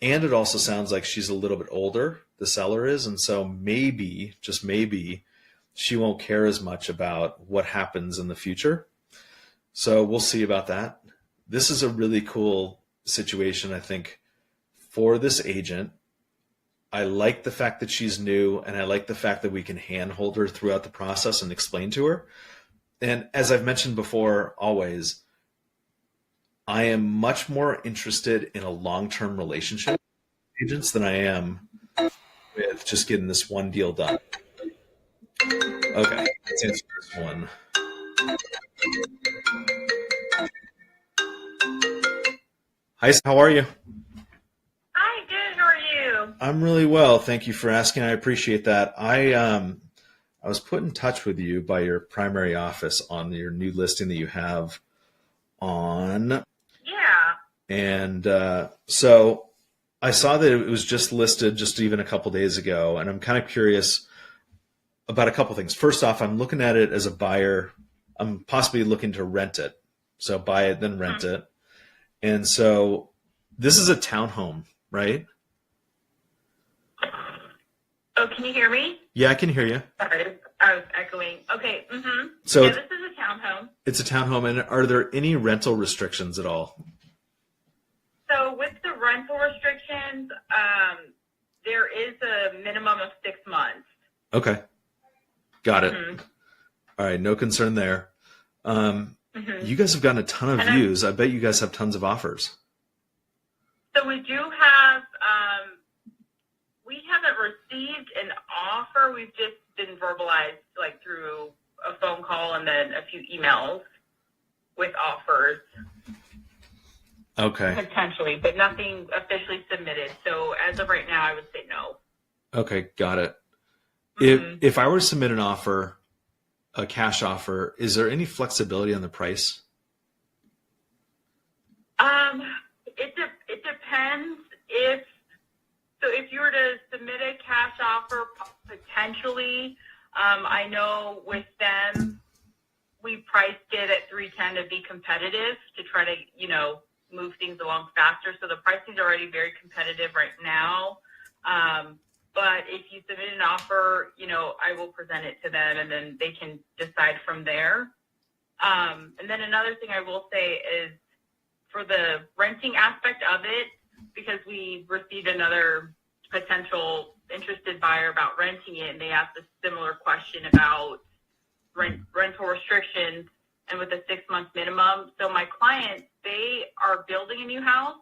Speaker 1: And it also sounds like she's a little bit older, the seller is. And so maybe, just maybe, she won't care as much about what happens in the future. So we'll see about that. This is a really cool situation, I think, for this agent. I like the fact that she's new, and I like the fact that we can handhold her throughout the process and explain to her. And as I've mentioned before, always, I am much more interested in a long-term relationship with agents than I am with just getting this one deal done. Okay, let's answer this one. Hi, how are you?
Speaker 3: Hi, good. How are you?
Speaker 1: I'm really well. Thank you for asking. I appreciate that. I was put in touch with you by your primary office on your new listing that you have on.
Speaker 3: Yeah.
Speaker 1: And so I saw that it was just listed just even a couple days ago, and I'm kind of curious about a couple things. First off, I'm looking at it as a buyer. I'm possibly looking to rent it. So buy it, then rent it. And so this is a townhome, right?
Speaker 3: Oh, can you hear me?
Speaker 1: Yeah, I can hear you.
Speaker 3: Sorry, I was echoing. Okay. Mm-hmm.
Speaker 1: So
Speaker 3: yeah, this is a townhome.
Speaker 1: it's a townhome, and are there any rental restrictions at all?
Speaker 3: So with the rental restrictions, there is a minimum of 6 months.
Speaker 1: Okay. Got it.
Speaker 3: Mhm.
Speaker 1: All right. No concern there.
Speaker 3: Mhm.
Speaker 1: You guys have gotten a ton of
Speaker 3: And
Speaker 1: views. I bet you guys have tons of offers.
Speaker 3: So we do have, we haven't received an offer. We've just been verbalized like through a phone call and then a few emails with offers
Speaker 1: Okay.
Speaker 3: potentially, but nothing officially submitted. So as of right now, I would say no.
Speaker 1: Okay. Got it.
Speaker 3: Mhm.
Speaker 1: If I were to submit an offer, a cash offer, is there any flexibility on the price?
Speaker 3: It depends if you were to submit a cash offer, potentially, I know with them, we priced it at 310 to be competitive to try to, move things along faster. So the pricing is already very competitive right now. But if you submit an offer, I will present it to them and then they can decide from there. And then another thing I will say is for the renting aspect of it, because we received another potential interested buyer about renting it, and they asked a similar question about rental restrictions and with a 6 month minimum. So my clients, they are building a new house,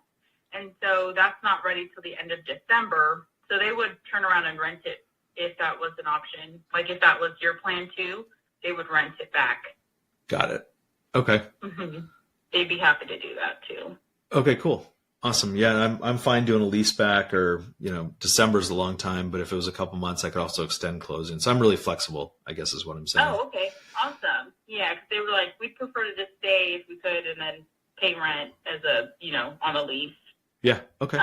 Speaker 3: and so that's not ready till the end of December. So they would turn around and rent it if that was an option. Like if that was your plan too, they would rent it back.
Speaker 1: Got it. Okay.
Speaker 3: Mm-hmm. They'd be happy to do that too.
Speaker 1: Okay, cool. Awesome. Yeah, I'm fine doing a lease back, or, December's a long time, but if it was a couple months, I could also extend closing. So I'm really flexible, I guess is what I'm saying.
Speaker 3: Oh, okay. Awesome. Yeah, because they were like, we'd prefer to just stay if we could and then pay rent as on a lease.
Speaker 1: Yeah. Okay.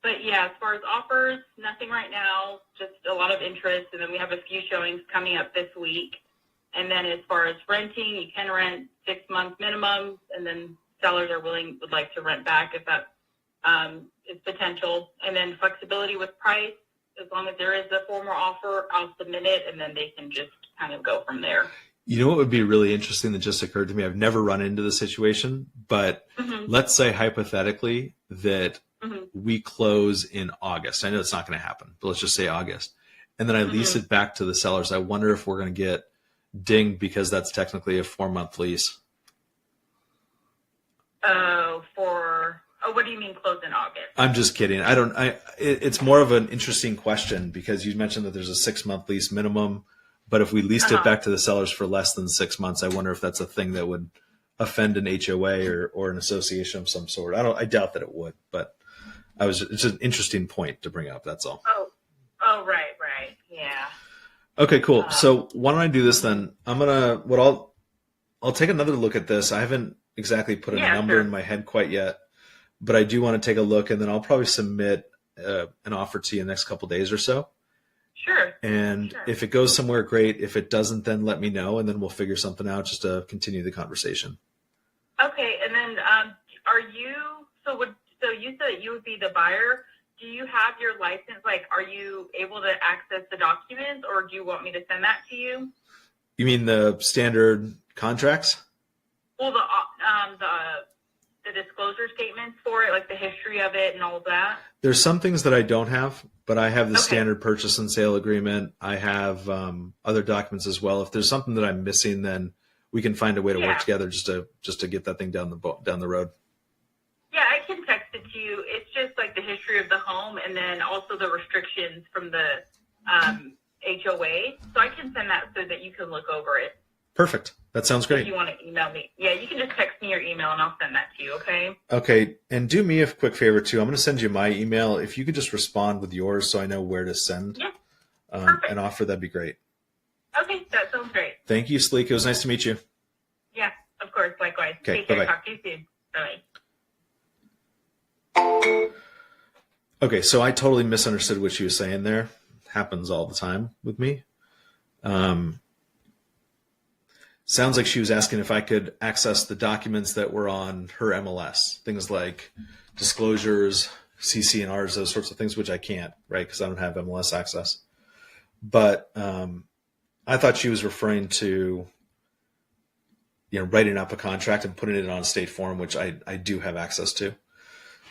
Speaker 6: But yeah, as far as offers, nothing right now, just a lot of interest. And then we have a few showings coming up this week. And then as far as renting, you can rent 6 months minimum, and then sellers would like to rent back if that is potential. And then flexibility with price, as long as there is a formal offer, I'll submit it, and then they can just kind of go from there.
Speaker 1: You know what would be really interesting that just occurred to me? I've never run into the situation, but let's say hypothetically that we close in August. I know it's not going to happen, but let's just say August. And then I lease it back to the sellers. I wonder if we're going to get dinged because that's technically a 4-month lease.
Speaker 6: What do you mean close in August?
Speaker 1: I'm just kidding. It's more of an interesting question because you mentioned that there's a 6-month lease minimum, but if we leased it back to the sellers for less than 6 months, I wonder if that's a thing that would offend an HOA or an association of some sort. I doubt that it would, but it's an interesting point to bring up. That's all.
Speaker 6: Right. Yeah.
Speaker 1: Okay, cool. So why don't I do this then? I'll take another look at this. I haven't exactly put a number in my head quite yet, but I do want to take a look, and then I'll probably submit an offer to you in the next couple of days or so.
Speaker 6: Sure.
Speaker 1: And if it goes somewhere, great. If it doesn't, then let me know, and then we'll figure something out just to continue the conversation.
Speaker 6: Okay, and then so you said that you would be the buyer. Do you have your license? Like, are you able to access the documents, or do you want me to send that to you?
Speaker 1: You mean the standard contracts?
Speaker 6: Well, the disclosure statements for it, like the history of it and all of that.
Speaker 1: There's some things that I don't have, but I have the standard purchase and sale agreement. I have other documents as well. If there's something that I'm missing, then we can find a way to work together just to get that thing down the road.
Speaker 6: Yeah, I can text it to you. It's just like the history of the home, and then also the restrictions from the HOA. So I can send that so that you can look over it.
Speaker 1: Perfect. That sounds great.
Speaker 6: If you want to email me. Yeah, you can just text me your email, and I'll send that to you, okay?
Speaker 1: Okay, and do me a quick favor, too. I'm going to send you my email. If you could just respond with yours so I know where to send an offer, that'd be great.
Speaker 6: Okay, that sounds great.
Speaker 1: Thank you, Sleek. It was nice to meet you.
Speaker 6: Yeah, of course. Likewise.
Speaker 1: Okay,
Speaker 6: Take care.
Speaker 1: bye-bye.
Speaker 6: Talk to you soon. Bye.
Speaker 1: Okay, so I totally misunderstood what she was saying there. Happens all the time with me. Sounds like she was asking if I could access the documents that were on her MLS, things like disclosures, CC&Rs, those sorts of things, which I can't, right, because I don't have MLS access. But I thought she was referring to, writing up a contract and putting it on State Farm, which I do have access to.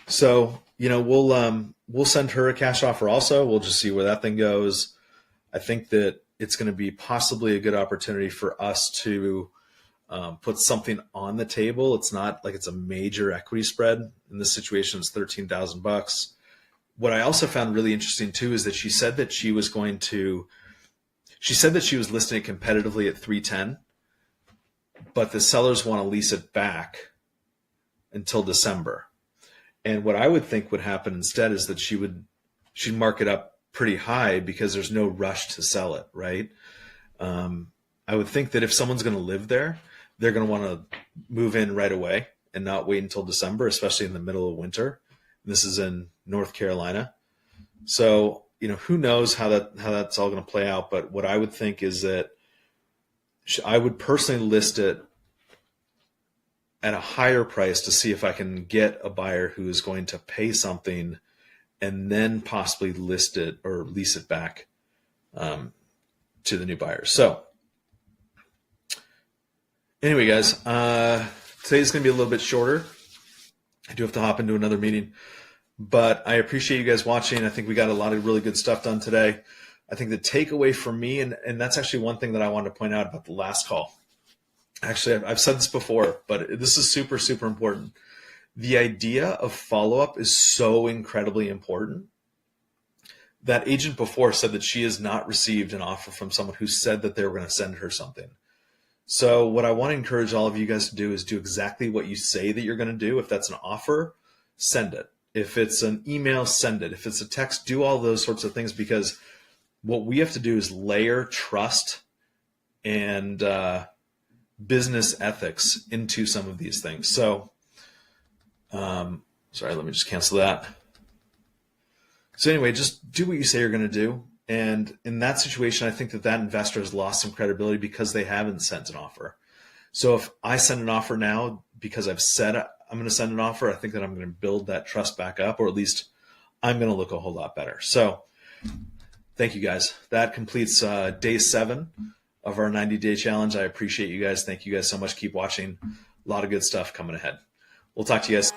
Speaker 1: So, we'll send her a cash offer also. We'll just see where that thing goes. I think that it's going to be possibly a good opportunity for us to put something on the table. It's not like it's a major equity spread. In this situation, it's $13,000. What I also found really interesting too is that she said that she was listing it competitively at $310, but the sellers want to lease it back until December. And what I would think would happen instead is that she'd mark it up pretty high because there's no rush to sell it, right? I would think that if someone's going to live there, they're going to want to move in right away and not wait until December, especially in the middle of winter. This is in North Carolina. So, who knows how that's all going to play out. But what I would think is that I would personally list it at a higher price to see if I can get a buyer who is going to pay something and then possibly list it or lease it back to the new buyer. So anyway, guys, today's going to be a little bit shorter. I do have to hop into another meeting, but I appreciate you guys watching. I think we got a lot of really good stuff done today. I think the takeaway for me, and that's actually one thing that I wanted to point out about the last call. Actually, I've said this before, but this is super, super important. The idea of follow-up is so incredibly important. That agent before said that she has not received an offer from someone who said that they were going to send her something. So what I want to encourage all of you guys to do is do exactly what you say that you're going to do. If that's an offer, send it. If it's an email, send it. If it's a text, do all those sorts of things, because what we have to do is layer trust and business ethics into some of these things. So Sorry, let me just cancel that. So anyway, just do what you say you're going to do. And in that situation, I think that that investor has lost some credibility because they haven't sent an offer. So if I send an offer now because I've said I'm going to send an offer, I think that I'm going to build that trust back up, or at least I'm going to look a whole lot better. So thank you guys. That completes day 7 of our 90-day challenge. I appreciate you guys. Thank you guys so much. Keep watching. A lot of good stuff coming ahead. We'll talk to you guys.